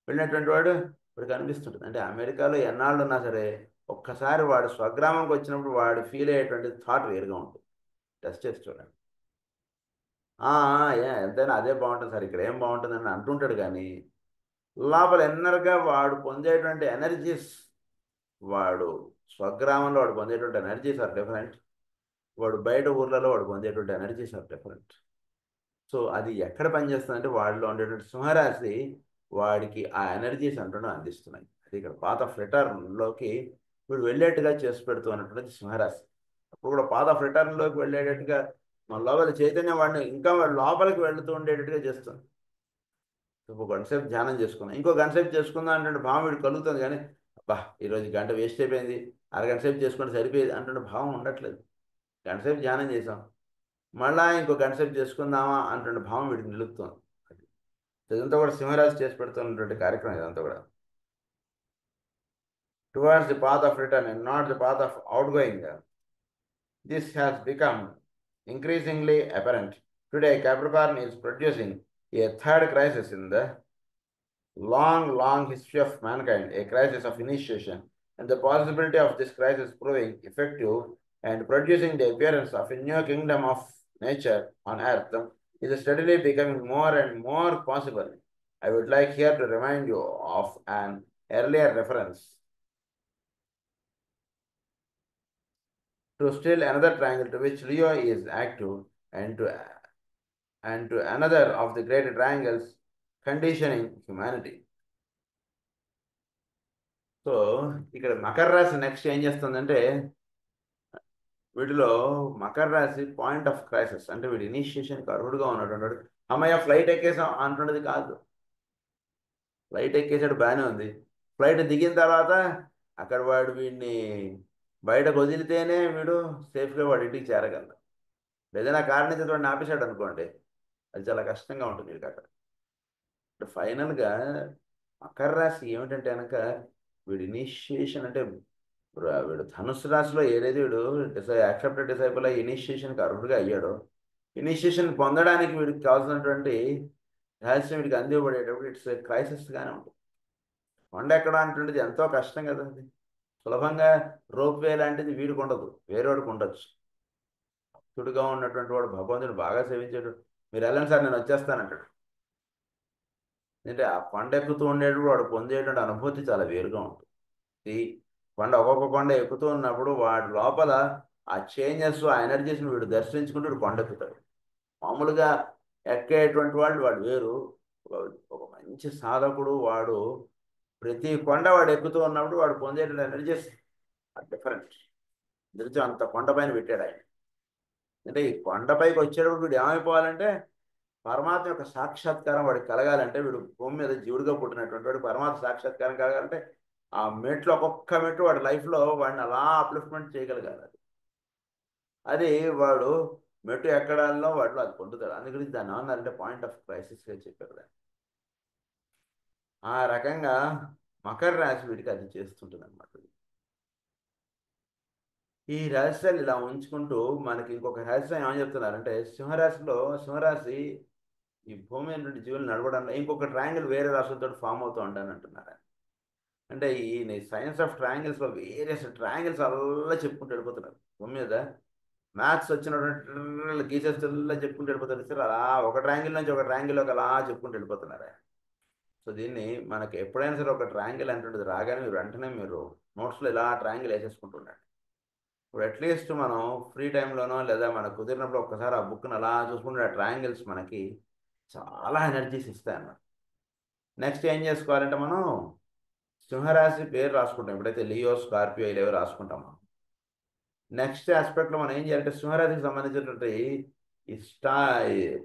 వెళ్ళినటువంటి వాడు ఇప్పుడు కనిపిస్తుంటుంది. అంటే అమెరికాలో ఎన్నాళ్ళు ఉన్నా సరే ఒక్కసారి వాడు స్వగ్రామంకి వచ్చినప్పుడు వాడు ఫీల్ అయ్యేటువంటి థాట్ వేరుగా ఉంటుంది. టెస్ట్ చేసి చూడండి. ఎంతైనా అదే బాగుంటుంది సార్, ఇక్కడ ఏం బాగుంటుందని అంటుంటాడు, కానీ లోపల ఎన్నర్గా వాడు పొందేటువంటి ఎనర్జీస్, వాడు స్వగ్రామంలో వాడు పొందేటువంటి ఎనర్జీస్ ఆర్ డిఫరెంట్, వాడు బయట ఊర్లలో వాడు పొందేటువంటి ఎనర్జీస్ ఆర్ డిఫరెంట్. సో అది ఎక్కడ పనిచేస్తుందంటే వాడిలో ఉండేటువంటి సింహరాశి వాడికి ఆ ఎనర్జీస్ అందిస్తున్నాయి. అది ఇక్కడ పాత్ ఆఫ్ రిటర్న్లోకి వీడు వెళ్ళేట్టుగా చేసి పెడుతూ అన్నటువంటిది సింహరాశి. అప్పుడు కూడా పాత్ ఆఫ్ రిటర్న్లోకి వెళ్ళేటట్టుగా మన లోపల చైతన్యం వాడిని ఇంకా వాడు లోపలికి వెళుతూ ఉండేటట్టుగా చేస్తుంది. ఒక గంట సేపు ధ్యానం చేసుకున్నాం, ఇంకో గంట సేపు చేసుకుందాం అంటే భావం వీడు కలుగుతుంది, కానీ అబ్బా ఈరోజు గంట వేస్ట్ అయిపోయింది, అరగంట సేపు చేసుకుంటే సరిపోయేది అంటే భావం ఉండట్లేదు. గంట సేపు ధ్యానం చేసాం, మళ్ళా ఇంకో గంట సేపు చేసుకుందామా అంటున్న భావం వీడికి నిలుపుతుంది. ఇదంతా కూడా సింహరాశి చేసి పెడుతున్నటువంటి కార్యక్రమం ఇదంతా కూడా. Towards the path of return and not the path of out going. This has become increasingly apparent. Today, Capricorn is producing a third crisis in the long history of mankind, a crisis of initiation, and the possibility of this crisis proving effective and producing the appearance of a new kingdom of nature on earth is steadily becoming more and more possible. I would like here to remind you of an earlier reference to still another triangle to which Leo is active, and to another of the great triangles conditioning humanity. So ఇక్కడ మకర రాశి next ఏం చేస్తుందంటే వీటిలో మకర రాశి point of crisis, అంటే వీడు ఇనిషియేషన్కి అర్హుడుగా ఉన్నటువంటి అమ్మయ్య ఫ్లైట్ ఎక్కేసాం అంటున్నది కాదు. ఫ్లైట్ ఎక్కేసాడు బాగానే ఉంది, ఫ్లైట్ దిగిన తర్వాత అక్కడ వాడు వీడిని బయటకు వదిలితేనే వీడు సేఫ్గా వాడి ఇంటికి చేరగలడు. ఏదైనా కారణం చేత వాడిని ఆపేశాడు అనుకోండి, అది చాలా కష్టంగా ఉంటుంది వీడికి అక్కడ. ఫైనల్గా మకర రాశి ఏమిటంటే కనుక వీడు ఇనిషియేషన్ అంటే వీడు ధనుసు రాశిలో ఏదైతే వీడు యాక్సెప్టెడ్ డిసైపుల్ ఇనిషియేషన్కి అర్హుడుగా అయ్యాడో, ఇనిషియేషన్ పొందడానికి వీడికి కావాల్సినటువంటి రహస్యం వీడికి అందివ్వబడేటప్పుడు ఇట్స్ క్రైసిస్గానే ఉంటుంది. కొండ ఎక్కడం అంటుండేది ఎంతో కష్టం కదండి. సులభంగా రోప్ వే లాంటిది వీడికి ఉండదు, వేరేవాడికి ఉండొచ్చు. భక్తుడిగా ఉన్నటువంటి వాడు భగవంతుడు బాగా సేవించాడు, మీరు వెళ్ళండి సార్ నేను వచ్చేస్తానంటాడు. అంటే ఆ కొండ ఎక్కుతూ ఉండేటప్పుడు వాడు పొందేటువంటి అనుభూతి చాలా వేరుగా ఉంటుంది. కొండ ఒక్కొక్క కొండ ఎక్కుతూ ఉన్నప్పుడు వాడి లోపల ఆ చేంజెస్ ఆ ఎనర్జీస్ని వీడు దర్శించుకుంటూ వీడు కొండ ఎక్కుతాడు. మామూలుగా ఎక్కేటువంటి వాళ్ళు వేరు, ఒక మంచి సాధకుడు వాడు ప్రతి కొండ వాడు ఎక్కుతూ ఉన్నప్పుడు వాడు పొందేటువంటి ఎనర్జీస్ డిఫరెంట్. ఎందుకంటే అంత కొండ పైన పెట్టాడు ఆయన. అంటే ఈ కొండపైకి వచ్చేటప్పుడు వీడు ఏమైపోవాలంటే పరమాత్మ యొక్క సాక్షాత్కారం వాడికి కలగాలంటే, వీడు భూమి మీద జీవుడిగా పుట్టినటువంటి వాడు పరమాత్మ సాక్షాత్కారం కలగాలంటే ఆ మెట్లు ఒక్కొక్క మెట్లు వాడి లైఫ్లో వాడిని అలా అప్లిఫ్ట్మెంట్ చేయగలగాలి. అది వాడు మెట్టు ఎక్కడాల్లో వాటిలో అది పొందుతాడు. అందుకని దాన్ని ఏమన్నారంటే పాయింట్ ఆఫ్ క్రైసిస్గా చెప్పారు. ఆ రకంగా మకర రాశి వీడికి అది చేస్తుంటుంది అనమాట. ఈ రహస్యాలు ఇలా ఉంచుకుంటూ మనకి ఇంకొక రహస్యం ఏమని చెప్తున్నారంటే, సింహరాశి ఈ భూమి నుండి జీవులు నడవడంలో ఇంకొక ట్రయాంగిల్ వేరే రాశులతో ఫామ్ అవుతూ ఉంటాను అంటున్నారు. అంటే ఈ సైన్స్ ఆఫ్ ట్రయాంగిల్స్లో వేరియస్ ట్రయాంగిల్స్ అలా చెప్పుకుంటూ వెళ్ళిపోతున్నారు. భూమి మీద మ్యాథ్స్ వచ్చినటువంటి గీసేస్తూ చెప్పుకుంటూ వెళ్ళిపోతారు సార్. అలా ఒక ట్రయాంగిల్ నుంచి ఒక ట్రయాంగిల్లోకి అలా చెప్పుకుంటూ వెళ్ళిపోతున్నారు. సో దీన్ని మనకి ఎప్పుడైనా సరే ఒక ట్రయాంగిల్ అంటుంటుంది రాగానే మీరు వెంటనే మీరు నోట్స్లో ఇలా ట్రయాంగిల్ వేసేసుకుంటుండండి. ఇప్పుడు అట్లీస్ట్ మనం ఫ్రీ టైంలోనో లేదా మనకు కుదిరినప్పుడు ఒక్కసారి ఆ బుక్ని అలా చూసుకుంటే ఆ ట్రయాంగిల్స్ మనకి చాలా ఎనర్జీస్ ఇస్తాయి అన్నమాట. నెక్స్ట్ ఏం చేసుకోవాలంటే మనం సింహరాశి పేరు రాసుకుంటాం. ఎప్పుడైతే లియో, స్కార్పియో ఇలావి రాసుకుంటామో నెక్స్ట్ ఆస్పెక్ట్లో మనం ఏం చేయాలంటే సింహరాశికి సంబంధించినటువంటి ఈ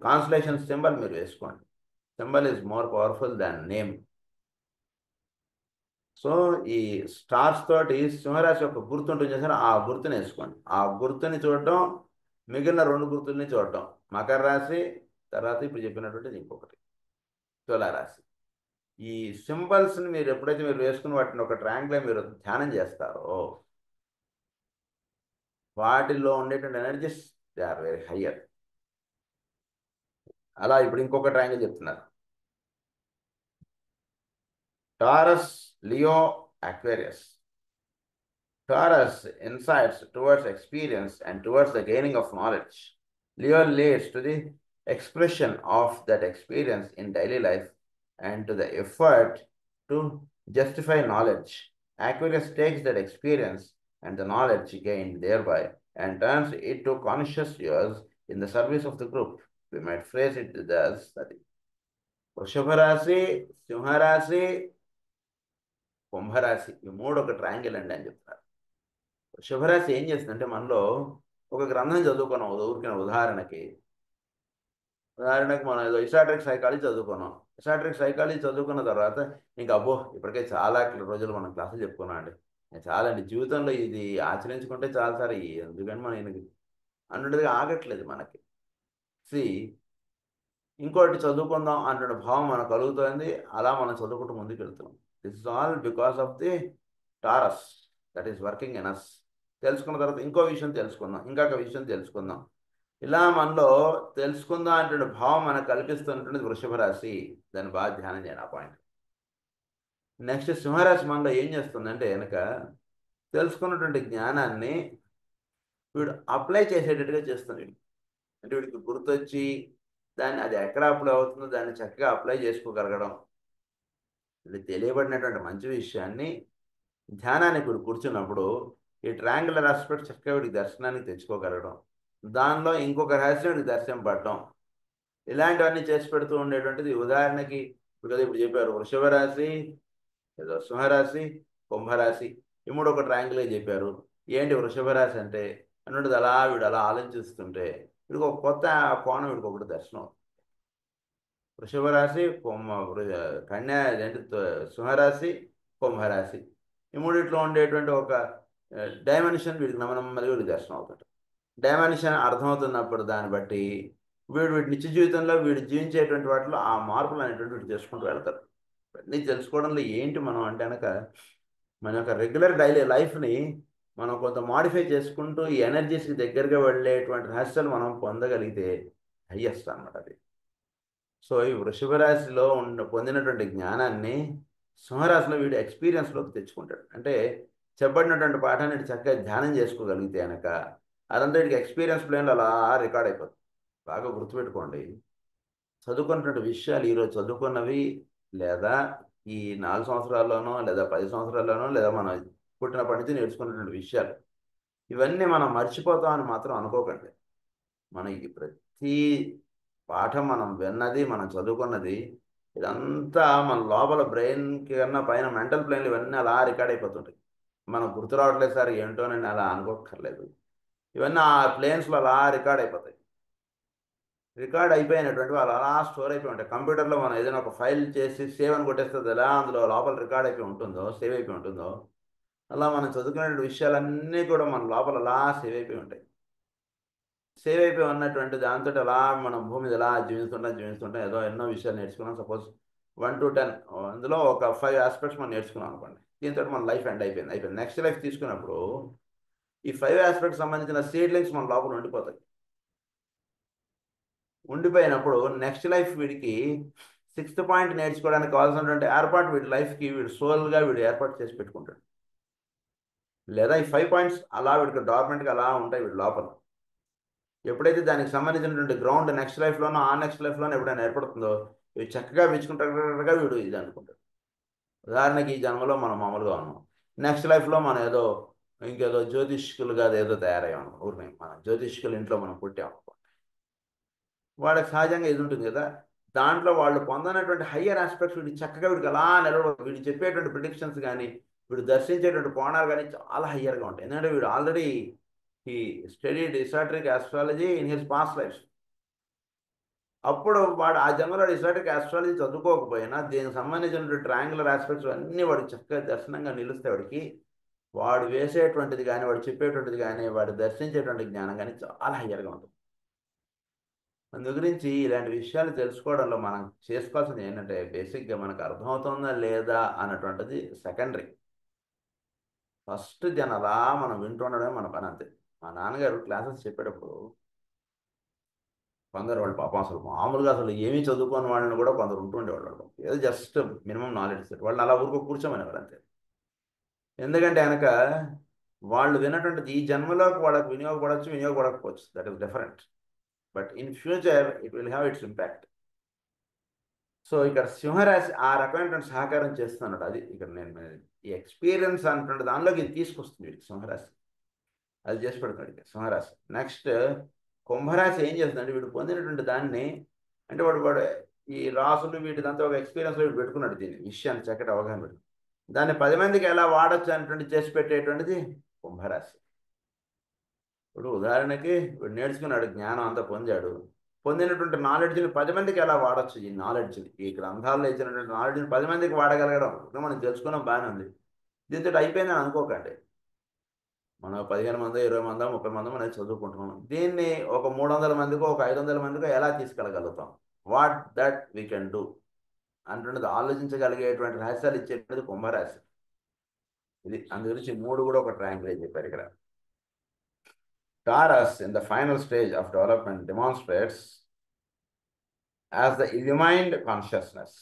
కాన్స్టలేషన్ సింబల్ మీరు వేసుకోండి. Symbol is more powerful than name. So ఈ స్టార్స్ తోటి సింహరాశి యొక్క గుర్తు ఉంటుంది చేశారు, ఆ గుర్తుని వేసుకోండి. ఆ గుర్తుని చూడటం, మిగిలిన 2 గుర్తుల్ని చూడటం. మకర రాశి తర్వాత ఇప్పుడు చెప్పినటువంటిది ఇంకొకటి తులారాశి. ఈ సింబల్స్ని మీరు ఎప్పుడైతే మీరు వేసుకుని వాటిని ఒక ట్రయాంగిల్ మీరు ధ్యానం చేస్తారో వాటిల్లో ఉండేటువంటి energies they are very higher. అలా ఇప్పుడు ఇంకొక ట్రయాంగిల్ చెప్తున్నారు. Taurus, Leo, Aquarius. Taurus insights towards experience and towards the gaining of knowledge. Leo leads to the expression of that experience in daily life and to the effort to justify knowledge. Aquarius takes that experience and the knowledge gained thereby and turns it to conscious use in the service of the group. We might phrase it as that. వృషభ రాశి, సింహరాశి, కుంభరాశి ఈ 3 ఒక triangle అండి అని చెప్తారు. శుభరాశి ఏం చేస్తుందంటే మనలో ఒక గ్రంథం చదువుకున్నాం. ఊరికిన ఉదాహరణకి మనం ఏదో ఎసాట్రిక్ సైకాలజీ చదువుకున్నాం. ఎసాట్రిక్ సైకాలజీ చదువుకున్న తర్వాత ఇంకా అబ్బో ఇప్పటికే చాలా రోజులు మనం క్లాసులు చెప్పుకున్నాం అండి, చాలా అండి జీవితంలో ఇది ఆచరించుకుంటే చాలా సార్ ఎందుకంటే మనం ఈయనకి అన్నట్టుగా ఆగట్లేదు మనకి. ఇంకోటి చదువుకుందాం అంటున్న భావం మనకు కలుగుతుంది. అలా మనం చదువుకుంటూ ముందుకు వెళ్తున్నాం. This is all because of the Taurus that is working in us. తెలుసుకున్న తర్వాత ఇంకో విషయం తెలుసుకుందాం, ఇంకొక విషయం తెలుసుకుందాం. ఇలా మనలో తెలుసుకుందాం అంటే భావం మనకు కల్పిస్తున్నటువంటిది వృషభ రాశి. దాన్ని బాగా ధ్యానం చేయండి ఆ పాయింట్. నెక్స్ట్ సింహరాశి మనలో ఏం చేస్తుందంటే వెనక తెలుసుకున్నటువంటి జ్ఞానాన్ని వీడు అప్లై చేసేటట్టుగా చేస్తుంది. అంటే వీడికి గుర్తొచ్చి దాన్ని అది ఎక్కడ అప్లై అవుతుందో దాన్ని చక్కగా అప్లై చేసుకోగలగడం. ఇది తెలియబడినటువంటి మంచి విషయాన్ని ధ్యానానికి వీడు కూర్చున్నప్పుడు ఈ ట్రయాంగులర్ ఆస్పెక్ట్ చక్కగా వీడికి దర్శనానికి తెచ్చుకోగలగడం, దానిలో ఇంకొక రహస్యం వీడికి దర్శనం పడటం, ఇలాంటివన్నీ చేసి పెడుతూ ఉండేటువంటిది. ఉదాహరణకి ఇప్పుడు చెప్పారు వృషభ రాశి, ఏదో సింహరాశి, కుంభరాశి ఈ 3 ఒక ట్రయాంగిలే చెప్పారు. ఏంటి వృషభ రాశి అంటే అన్నట్టు అలా వీడు అలా ఆలోచిస్తుంటే వీడికి ఒక కొత్త కోణం వీడికి ఒకటి దర్శనం. వృషభ రాశి, కన్యా సింహరాశి, కుంభరాశి ఈ 3 ఉండేటువంటి ఒక డైమెన్షన్ వీడికి నెమ్మది వీడికి దర్శనం అవుతుంది. డైమెన్షన్ అర్థమవుతున్నప్పుడు దాన్ని బట్టి వీడు నిత్య జీవితంలో వీడు జీవించేటువంటి వాటిలో ఆ మార్పులు అనేటువంటి వీడు చేసుకుంటూ వెళ్తారు. ఇవన్నీ తెలుసుకోవడంలో ఏంటి మనం అంటే కనుక మన యొక్క రెగ్యులర్ డైలీ లైఫ్ని మనం కొంత మాడిఫై చేసుకుంటూ ఈ ఎనర్జీస్కి దగ్గరగా వెళ్ళేటువంటి రహస్యాలు మనం పొందగలిగితే హయ్యెస్ట్ అన్నమాట అది. సో ఈ వృషభ రాశిలో పొందినటువంటి జ్ఞానాన్ని సింహరాశిలో వీడు ఎక్స్పీరియన్స్లోకి తెచ్చుకుంటాడు. అంటే చెప్పబడినటువంటి పాఠాన్ని చక్కగా ధ్యానం చేసుకోగలిగితే కనుక అదంతా వీడికి ఎక్స్పీరియన్స్ ప్లేన్లో అలా రికార్డ్ అయిపోతుంది. బాగా గుర్తుపెట్టుకోండి, చదువుకున్నటువంటి విషయాలు ఈరోజు చదువుకున్నవి లేదా ఈ 4 సంవత్సరాల్లోనో లేదా 10 సంవత్సరాల్లోనో లేదా మనం పుట్టినప్పటి నుంచి నేర్చుకున్నటువంటి విషయాలు ఇవన్నీ మనం మర్చిపోతామని మాత్రం అనుకోకండి. మన ఈ ప్రతి పాఠం మనం విన్నది, మనం చదువుకున్నది ఇదంతా మన లోపల బ్రెయిన్కి కన్నా పైన మెంటల్ ప్లేన్లు ఇవన్నీ అలా రికార్డ్ అయిపోతుంటాయి. మనం గుర్తు రావట్లేదు సార్ ఏంటోనని అలా అనుకోక్కర్లేదు. ఇవన్నీ ఆ ప్లేన్స్లో అలా రికార్డ్ అయిపోతాయి. రికార్డ్ అయిపోయినటువంటి వాళ్ళు అలా స్టోర్ అయిపోయి ఉంటాయి. కంప్యూటర్లో మనం ఏదైనా ఒక ఫైల్ చేసి సేవ్ అని కొట్టేస్తుంది, ఎలా అందులో లోపల రికార్డ్ అయిపోయి ఉంటుందో, సేవ్ అయిపోయి ఉంటుందో, అలా మనం చదువుకునే విషయాలన్నీ కూడా మన లోపల అలా సేవ్ అయిపోయి ఉంటాయి. సేవ్ అయిపోయి ఉన్నటువంటి దాంతో అలా మనం భూమి మీద ఎలా జీవిస్తుంటాం ఏదో ఎన్నో విషయాలు నేర్చుకున్నాం. సపోజ్ 1 to 10 అందులో ఒక 5 ఆస్పెక్ట్స్ మనం నేర్చుకున్నాం అనుకోండి, దీంతో మన లైఫ్ ఎండ్ అయిపోయింది. నెక్స్ట్ లైఫ్ తీసుకున్నప్పుడు ఈ 5 ఆస్పెక్ట్స్ సంబంధించిన సీడ్లింగ్స్ మన లోపల ఉండిపోతాయి. ఉండిపోయినప్పుడు నెక్స్ట్ లైఫ్ వీడికి 6th పాయింట్ నేర్చుకోవడానికి కావాల్సినటువంటి ఏర్పాటు వీడి లైఫ్కి వీడు సోల్గా వీడు ఏర్పాటు చేసి పెట్టుకుంటాడు. లేదా ఈ 5 పాయింట్స్ అలా వీడికి డార్మెంట్గా అలా ఉంటాయి వీడి లోపల. ఎప్పుడైతే దానికి సంబంధించినటువంటి గ్రౌండ్ నెక్స్ట్ లైఫ్లోనో ఆ నెక్స్ట్ లైఫ్లోనో ఎప్పుడైనా ఏర్పడుతుందో ఇవి చక్కగా మెచ్చుకుంటాడుగా వీడు ఇది అనుకుంటాడు. ఉదాహరణకి ఈ జన్మలో మనం మామూలుగా ఉన్నాం, నెక్స్ట్ లైఫ్లో మనం ఏదో ఇంకేదో జ్యోతిష్కులుగా ఏదో తయారయ్యాం ఊరిని, మన జ్యోతిష్కుల ఇంట్లో మనం పుట్టాం. వాళ్ళకి సహజంగా ఇది ఉంటుంది కదా, దాంట్లో వాళ్ళు పొందనటువంటి హయ్యర్ ఆస్పెక్ట్స్ వీడు చక్కగా వీడికి అలా నిలబడ, వీడు చెప్పేటువంటి ప్రిడిక్షన్స్ కానీ వీడు దర్శించేటువంటి కోణాలు కానీ చాలా హయ్యర్గా ఉంటాయి. ఎందుకంటే వీడు already he studied esoteric astrology in his past life. అప్పుడు వాడు ఆ జన్మలో ఎసాట్రిక్ ఆస్ట్రాలజీ చదువుకోకపోయినా దీనికి సంబంధించిన ట్రయాంగులర్ ఆస్పెక్ట్స్ అన్నీ వాడికి చక్కగా దర్శనంగా నిలుస్తే వాడికి వాడు వేసేటువంటిది కానీ వాడు చెప్పేటువంటిది కానీ వాడు దర్శించేటువంటి జ్ఞానం కానీ చాలా హయ్యర్గా ఉంటుంది. అందు గురించి ఇలాంటి విషయాలు తెలుసుకోవడంలో మనం చేసుకోవాల్సింది ఏంటంటే బేసిక్గా మనకు అర్థమవుతుందా లేదా అన్నటువంటిది సెకండరీ. ఫస్ట్ అలా మనం వింటుండడమే మన పని అంతే. మా నాన్నగారు క్లాసెస్ చెప్పేటప్పుడు కొందరు వాళ్ళు పాపం అసలు మామూలుగా అసలు ఏమీ చదువుకోని వాళ్ళని కూడా కొందరు ఉంటుండేవాళ్ళు, ఏదో జస్ట్ మినిమం నాలెడ్జ్ సెట్ వాళ్ళని అలా ఊరుకో కూర్చోమనేవారు అంతే. ఎందుకంటే కనుక వాళ్ళు విన్నటువంటిది ఈ జన్మలోకి వాళ్ళకి వినియోగపడవచ్చు, వినియోగపడకపోవచ్చు, that is different, but in future it will have its impact. So ఇక్కడ సింహరాశి ఆ రకమైనటువంటి సహకారం చేస్తున్నాడు. అది ఇక్కడ నేను ఈ ఎక్స్పీరియన్స్ అంటున్న దానిలోకి ఇది తీసుకొస్తుంది వీడికి సింహరాశి, అది చేసి పెడుతున్నాడు సింహరాశి. నెక్స్ట్ కుంభరాశి ఏం చేస్తుందంటే వీడు పొందినటువంటి దాన్ని, అంటే వాడు ఈ రాసులు వీటిదంతా ఒక ఎక్స్పీరియన్స్లో వీడు పెట్టుకున్నాడు, దీన్ని విషయాన్ని చక్కటి అవగాహన పెట్టుకున్నాడు. దాన్ని 10 మందికి ఎలా వాడచ్చు అనేటువంటి చేసి పెట్టేటువంటిది కుంభరాశి. ఇప్పుడు ఉదాహరణకి వీడు నేర్చుకున్నాడు, జ్ఞానం అంతా పొందినటువంటి నాలెడ్జ్ని 10 మందికి ఎలా వాడచ్చు, ఈ నాలెడ్జ్ని ఈ గ్రంథాల్లో ఇచ్చినటువంటి నాలెడ్జ్ని 10 మందికి వాడగలగడం మనం తెలుసుకున్నాం, బాగానే ఉంది. దీంతో అయిపోయిందని అనుకోకండి. మనం 15 మందో 20 మందో 30 మందో మనం చదువుకుంటున్నాం, దీన్ని ఒక 300 మందికో ఒక 500 మందికో ఎలా తీసుకెళ్ళగలుగుతాం, what that we can do అంటున్నది ఆలోచించగలిగేటువంటి రహస్యాలు ఇచ్చేది కుంభరాశి. ఇది అందు గురించి 3 కూడా ఒక ట్రయాంగిల్ చెప్పారు ఇక్కడ. Taurus in the final stage of development demonstrates as the illumined consciousness.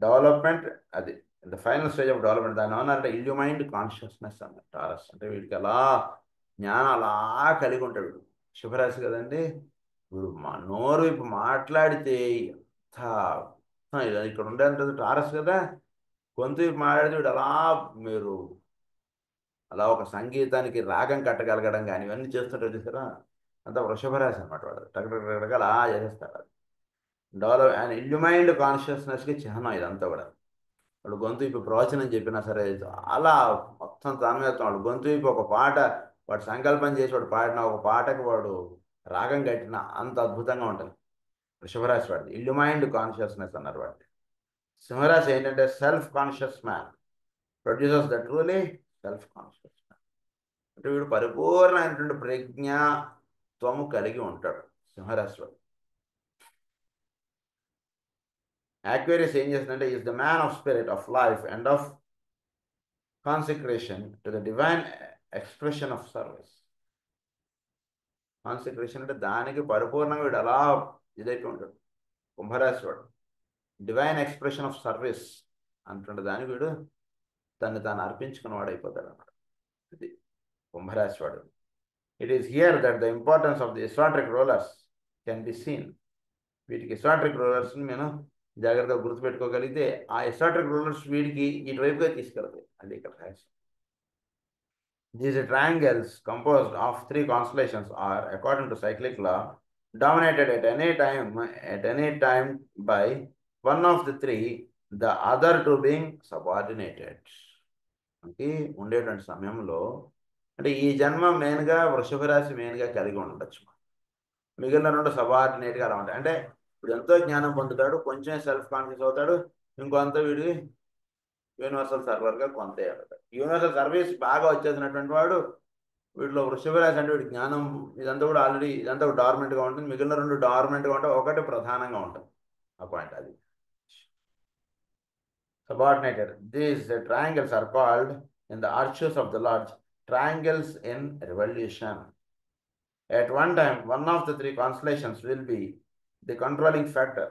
Development, అది in the final stage of development, దాని ఏమన్నారంటే illumined consciousness అన్నారు. టారస్ అంటే వీడికి అలా జ్ఞానం అలా కలిగి ఉంటాడు. శుభరాశి కదండి, వీడు నోరు ఇప్పుడు మాట్లాడితే ఇక్కడ ఉండేంత టారస్ కదా, గొంతు మాట్లాడితే వీడు అలా మీరు అలా ఒక సంగీతానికి రాగం కట్టగలగడం కానీ ఇవన్నీ చేస్తుంటారు చూసారా, అంతా వృషభ రాశి అనమాట. వాడు టగటగ అలా చేసేస్తారు. డెవలప్ అండ్ ఇల్యూమైండ్ కాన్షియస్నెస్కి చిహ్నం ఇదంతా కూడా. వాడు గొంతు ఇప్పుడు ప్రవచనం చెప్పినా సరే అలా మొత్తం తన్మయత్వం. వాడు గొంతు ఇప్పుడు ఒక పాట వాడు సంకల్పం చేసి వాడు పాడిన ఒక పాటకి వాడు రాగం కట్టిన అంత అద్భుతంగా ఉంటుంది వృషభరాశి వాడిది. ఇల్యూమైండ్ కాన్షియస్నెస్ అన్నారు వాడిని. సింహరాశి ఏంటంటే self conscious man producers the truly self conscious man. అంటే వీడు పరిపూర్ణమైనటువంటి ప్రజ్ఞాత్వము కలిగి ఉంటాడు సింహరాశిలో. Aquarius ఏం చేస్తుందంటే is the man of spirit of life and of consecration to the divine expression of service. Consecration అంటే దానికి పరిపూర్ణంగా వీడు అలా ఇదైతే ఉంటాడు కుంభరాశి వాడు. డివైన్ ఎక్స్ప్రెషన్ ఆఫ్ సర్వీస్ అంటుండే దానికి వీడు తను తాను అర్పించుకున్నవాడు అయిపోతాడు అన్నమాట. ఇది కుంభరాశి వాడు. It is here that the importance of the esoteric rulers can be seen. వీటికి ఎసాట్రిక్ రూలర్స్ని నేను జాగ్రత్తగా గుర్తుపెట్టుకోగలిగితే ఆ ఎసాట్రిక్ రూలర్స్ వీడికి ఇటువైపుగా తీసుకెళ్తాయి. అది ఇక్కడ రహస్యం. These triangles composed of 3 constellations are, according to cyclic law, dominated at any time by one of the 3, the other 2 being subordinated. అంటే ఉండేటువంటి సమయంలో అంటే ఈ జన్మ మెయిన్గా వృషభ రాశి మెయిన్గా కలిగి ఉండొచ్చు. మిగిలిన రెండు సబార్డినేట్గా అలా ఉంటాయి. అంటే ఇప్పుడు ఎంతో జ్ఞానం పొందుతాడు, కొంచెం సెల్ఫ్ కాన్షియస్ అవుతాడు, ఇంకొంత వీడి యూనివర్సల్ సర్వర్గా కొంత అవుతాడు. యూనివర్సల్ సర్వీస్ బాగా వచ్చేసినటువంటి వాడు వీటిలో వృషభ రాశి అంటే వీడి జ్ఞానం ఇదంతా కూడా ఆల్రెడీ ఇదంతా డార్మెంట్గా ఉంటుంది, మిగిలిన రెండు డార్మెంట్గా ఉంటాయి, ఒకటి ప్రధానంగా ఉంటుంది. ఆ పాయింట్ అది. Subordinated. These triangles are called in the arches of the lodge triangles in revolution. At one time, one of the three constellations will be the controlling factor.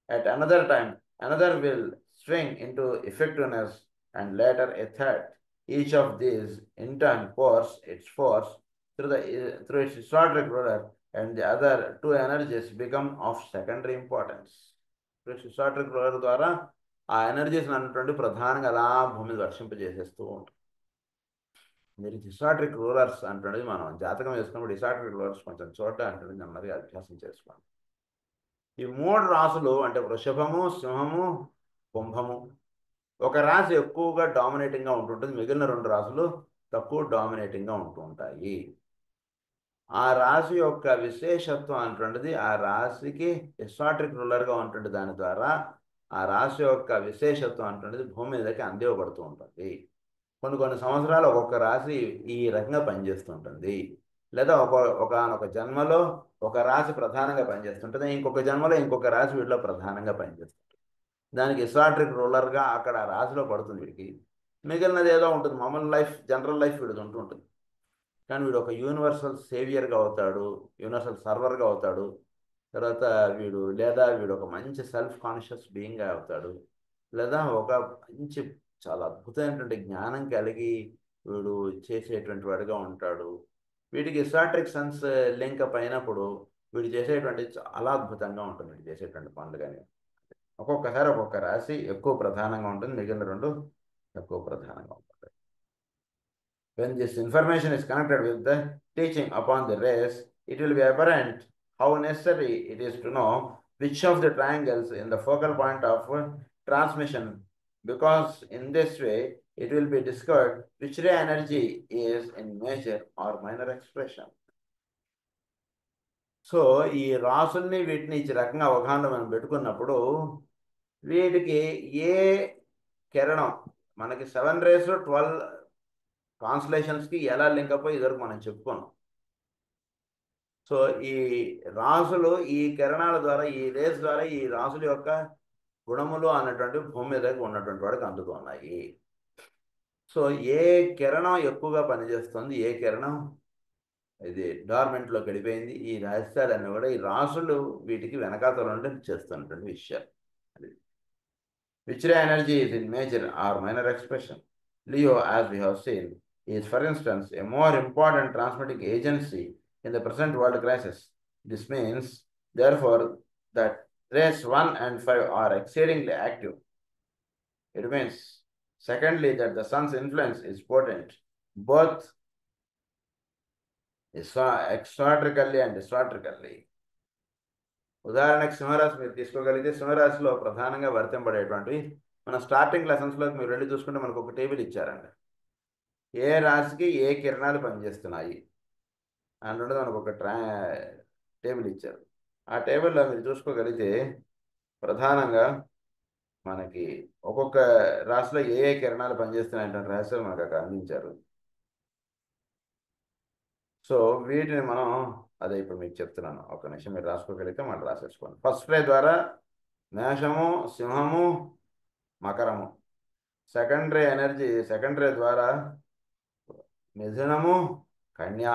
At another time, another will swing into effectiveness, and later a third. Each of these, in turn, pours its force through its historic ruler, and the other two energies become of secondary importance. Through its historic ruler ద్వారా ఆ energies అన్నటువంటి ప్రధానంగా అలా భూమి మీద వర్షింపజేసేస్తూ ఉంటాం. మీరు హిస్టాట్రిక్ rulers అంటున్నది మనం జాతకం వేసుకున్నప్పుడు హిస్టాట్రిక్ రూలర్స్ కొంచెం చోట అంటున్నది నెమ్మదిగా అభ్యాసం చేసుకోండి. ఈ మూడు రాసులు అంటే వృషభము, సింహము, కుంభము, ఒక రాశి ఎక్కువగా డామినేటింగ్గా ఉంటుంటుంది, మిగిలిన రెండు రాసులు తక్కువ డామినేటింగ్గా ఉంటూ ఉంటాయి. ఆ రాశి యొక్క విశేషత్వం అంటున్నది ఆ రాశికి హిస్టాట్రిక్ రూలర్గా ఉంటుంది, దాని ద్వారా ఆ రాశి యొక్క విశేషత్వం అంటున్నది భూమి మీదకి అందివ్వబడుతూ ఉంటుంది. కొన్ని సంవత్సరాలు ఒక్కొక్క రాశి ఈ రకంగా పనిచేస్తుంటుంది, లేదా ఒకనొక జన్మలో ఒక రాశి ప్రధానంగా పనిచేస్తుంటుంది, ఇంకొక జన్మలో ఇంకొక రాశి వీటిలో ప్రధానంగా పనిచేస్తుంది. దానికి హిస్టాట్రిక్ రూలర్గా అక్కడ రాశిలో పడుతుంది వీడికి, మిగిలినది ఏదో ఉంటుంది మామూలు లైఫ్, జనరల్ లైఫ్ వీడిది ఉంటూ ఉంటుంది. కానీ వీడు ఒక యూనివర్సల్ సేవియర్గా అవుతాడు, యూనివర్సల్ సర్వర్గా అవుతాడు, తర్వాత వీడు ఒక మంచి సెల్ఫ్ కాన్షియస్ బీయింగ్గా అవుతాడు, లేదా ఒక మంచి చాలా అద్భుతమైనటువంటి జ్ఞానం కలిగి వీడు చేసేటువంటి వాడిగా ఉంటాడు. వీటికి హిస్టాట్రిక్ సెన్స్ లింక్ అయినప్పుడు వీడు చేసేటువంటి చాలా అద్భుతంగా ఉంటుంది, వీడు చేసేటువంటి పనులు. కానీ ఒక్కొక్కసారి ఒక్కొక్క రాశి ఎక్కువ ప్రధానంగా ఉంటుంది, మిగిలిన రెండు తక్కువ ప్రధానంగా ఉంటుంది. When this information is connected with the teaching upon the race, it will be apparent how necessary it is to know which of the triangles in the focal point of transmission, because in this way it will be discovered which ray energy is in major or minor expression. So ఈ రాసుల్ని వీటిని ఈ రకంగా అవగాహన మనం పెట్టుకున్నప్పుడు వీటికి ఏ కిరణం మనకి 7 rays 12 కాన్స్టలేషన్స్కి ఎలా లింక్ అప్ ఇదివరకు మనం చెప్పుకున్నాం. సో ఈ రాసులు ఈ కిరణాల ద్వారా ఈ రేస్ ద్వారా ఈ రాసుల యొక్క గుణములు అన్నటువంటి భూమి మీదకి ఉన్నటువంటి వాడికి అందుతున్నాయి. సో ఏ కిరణం ఎక్కువగా పనిచేస్తుంది, ఏ కిరణం ఇది డార్మెంట్లోకి వెళ్ళిపోయింది, ఈ రహస్యాలన్నీ కూడా ఈ రాసులు వీటికి వెనకాతలు ఉంటే చేస్తున్నటువంటి విషయాలు. Which ray energy is in major or minor expression? Leo, as we have seen, is, for instance, a more important transmitting agency in the present world crisis. This means, therefore, that rays 1 and 5 are exceedingly active. It means, secondly, that the sun's influence is potent, both exoterically and distoterically. ఉదాహరణకు సింహరాశి మీరు తీసుకోగలిగితే సింహరాశిలో ప్రధానంగా వర్తింపడేటువంటివి మన starting లెసన్స్లో మీరు వెళ్ళి చూసుకుంటే మనకు ఒక టేబుల్ ఇచ్చారండి, ఏ రాశికి ఏ కిరణాలు పనిచేస్తున్నాయి అంటే మనకు ఒక టేబుల్ ఇచ్చారు. ఆ టేబుల్లో మీరు చూసుకోగలిగితే ప్రధానంగా మనకి ఒక్కొక్క రాశిలో ఏ కిరణాలు పనిచేస్తున్నాయంటే రహస్యాలు మనకు అక్కడ అందించారు. సో వీటిని మనం అదే ఇప్పుడు మీకు చెప్తున్నాను, ఒక నిమిషం మీరు రాసుకోగలిగితే మనం రాసేసుకోండి. ఫస్ట్ రే ద్వారా మేషము, సింహము, మకరము. సెకండ్ రే ద్వారా మిథునము, కన్య,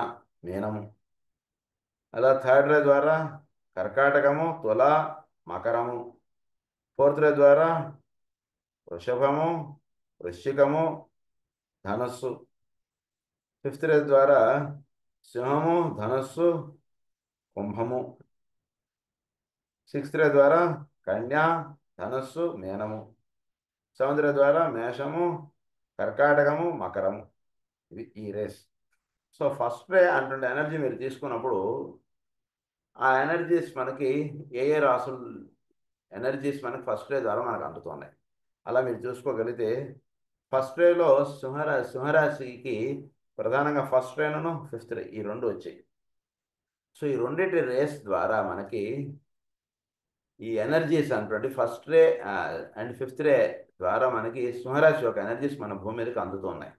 మీనము. అలా థర్డ్ రే ద్వారా కర్కాటకము, తుల, మకరము. ఫోర్త్ రే ద్వారా వృషభము, వృశ్చికము, ధనస్సు. ఫిఫ్త్ రే ద్వారా సింహము, ధనస్సు, కుంభము. సిక్స్త్ రే ద్వారా కన్య, ధనస్సు, మీనము. సెవెంత్ రే ద్వారా మేషము, కర్కాటకము, మకరము. ఇవి ఈ రేస్. సో ఫస్ట్ రే అంటుండే ఎనర్జీ మీరు తీసుకున్నప్పుడు ఆ ఎనర్జీస్ మనకి ఏ రాసులు ఎనర్జీస్ మనకి ఫస్ట్ రే ద్వారా మనకు అందుతున్నాయి. అలా మీరు చూసుకోగలిగితే ఫస్ట్ రేలో సింహరాశికి ప్రధానంగా ఫస్ట్ రేను ఫిఫ్త్ రే ఈ రెండు వచ్చాయి. సో ఈ రెండింటి రేస్ ద్వారా మనకి ఈ ఎనర్జీస్ అంటే ఫస్ట్ రే అండ్ ఫిఫ్త్ రే ద్వారా మనకి సింహరాశి యొక్క ఎనర్జీస్ మన భూమి మీదకి అందుతున్నాయి.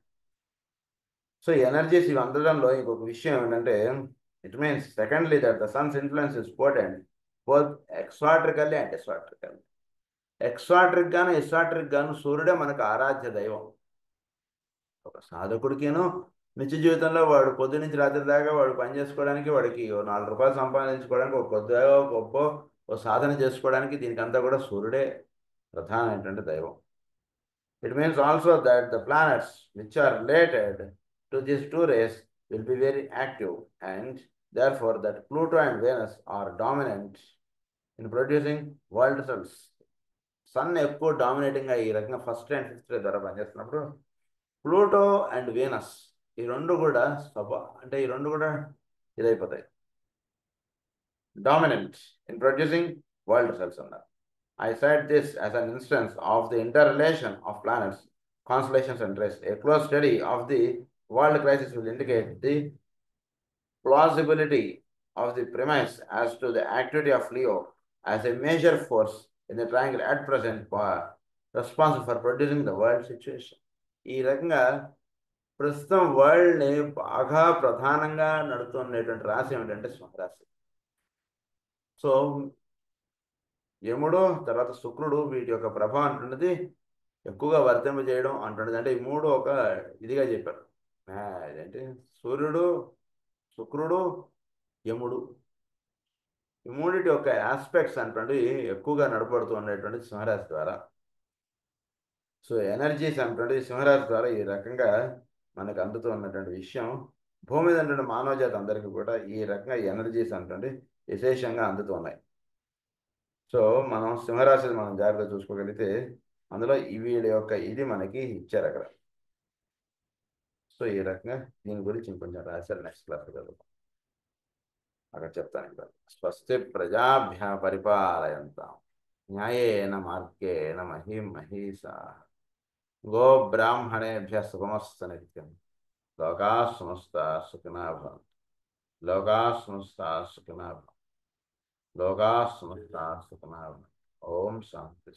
సో ఈ ఎనర్జీస్ ఇవి అందడంలో ఇంకొక విషయం ఏంటంటే, it means secondly that the sun's influence is potent both exoterically and esoterically. Exoteric గాను ఎస్ట్రాట్రిక్ గాను సూర్యుడే మనకు ఆరాధ్య దైవం. ఒక సాధకుడికేను నిత్య జీవితంలో వాడు పొద్దు నుంచి రాత్రి దాకా వాడు పని చేసుకోవడానికి, వాడికి ఓ 4 రూపాయలు సంపాదించుకోవడానికి, ఒక కొద్దిగా గొప్ప ఓ సాధన చేసుకోవడానికి దీనికంతా కూడా సూర్యుడే ప్రధానమైనటువంటి దైవం. It means also that the planets which are related to these two rays will be very active, and therefore that Pluto and Venus are dominant in producing world results. Sun ఎక్కువ డామినేటింగ్గా ఈ రకంగా ఫస్ట్ అండ్ ఫిఫ్త్ రే ద్వారా పనిచేస్తున్నప్పుడు Pluto and Venus ఈ రెండు కూడా అంటే ఈ రెండు కూడా ఇదైపోతాయి, dominant in producing world results అన్నారు. I cite this as an instance of the interrelation of planets, constellations and rays. A close study of the world crisis will indicate the plausibility of the premise as to the activity of Leo as a major force in the triangle at present responsible for producing the world situation. ఈ రకంగా ప్రస్తుతం వరల్డ్ని బాగా ప్రధానంగా నడుతున్నటువంటి రాశి ఏమిటంటే సింహరాశి. So యముడు తర్వాత శుక్రుడు వీటి యొక్క ప్రభావం అంటున్నది ఎక్కువగా వర్తింపజేయడం అంటున్నది. అంటే ఈ మూడు ఒక ఇదిగా చెప్పారు. అదేంటి సూర్యుడు, శుక్రుడు, యముడు, ఈ మూడిటి యొక్క ఆస్పెక్ట్స్ అంటున్నది ఎక్కువగా నడపడుతూ ఉండేటువంటి సింహరాశి ద్వారా. సో ఎనర్జీస్ అంటున్నది సింహరాశి ద్వారా ఈ రకంగా మనకు అందుతూ ఉన్నటువంటి విషయం. భూమి మీద ఉన్నటువంటి మానవ జాతి అందరికీ కూడా ఈ రకంగా ఎనర్జీస్ అంటున్నది విశేషంగా అందుతూ ఉన్నాయి. సో మనం సింహరాశిని మనం జాగ్రత్తగా చూసుకోగలిగితే అందులో వీళ్ళ యొక్క ఇది మనకి ఇచ్చారు అక్కడ. సో ఈ రకంగా దీని గురించి ఇంకొంచెం రాశారు, నెక్స్ట్ క్లాస్ చదువుతాం, అక్కడ చెప్తాను. ఇక్కడ స్వస్తి ప్రజాభ్య పరిపాలయంతాం న్యాయేన మార్గేణ మహిం మహీషా గో బ్రాహ్మణేభ్య సుఖమస్తు నిత్యం లోకా సమస్తా సుఖినో భవంతు లోకా సమస్తా సుఖినో భవంతు లోకా సమస్తా సుఖినో భవంతు. ఓం శాంతి.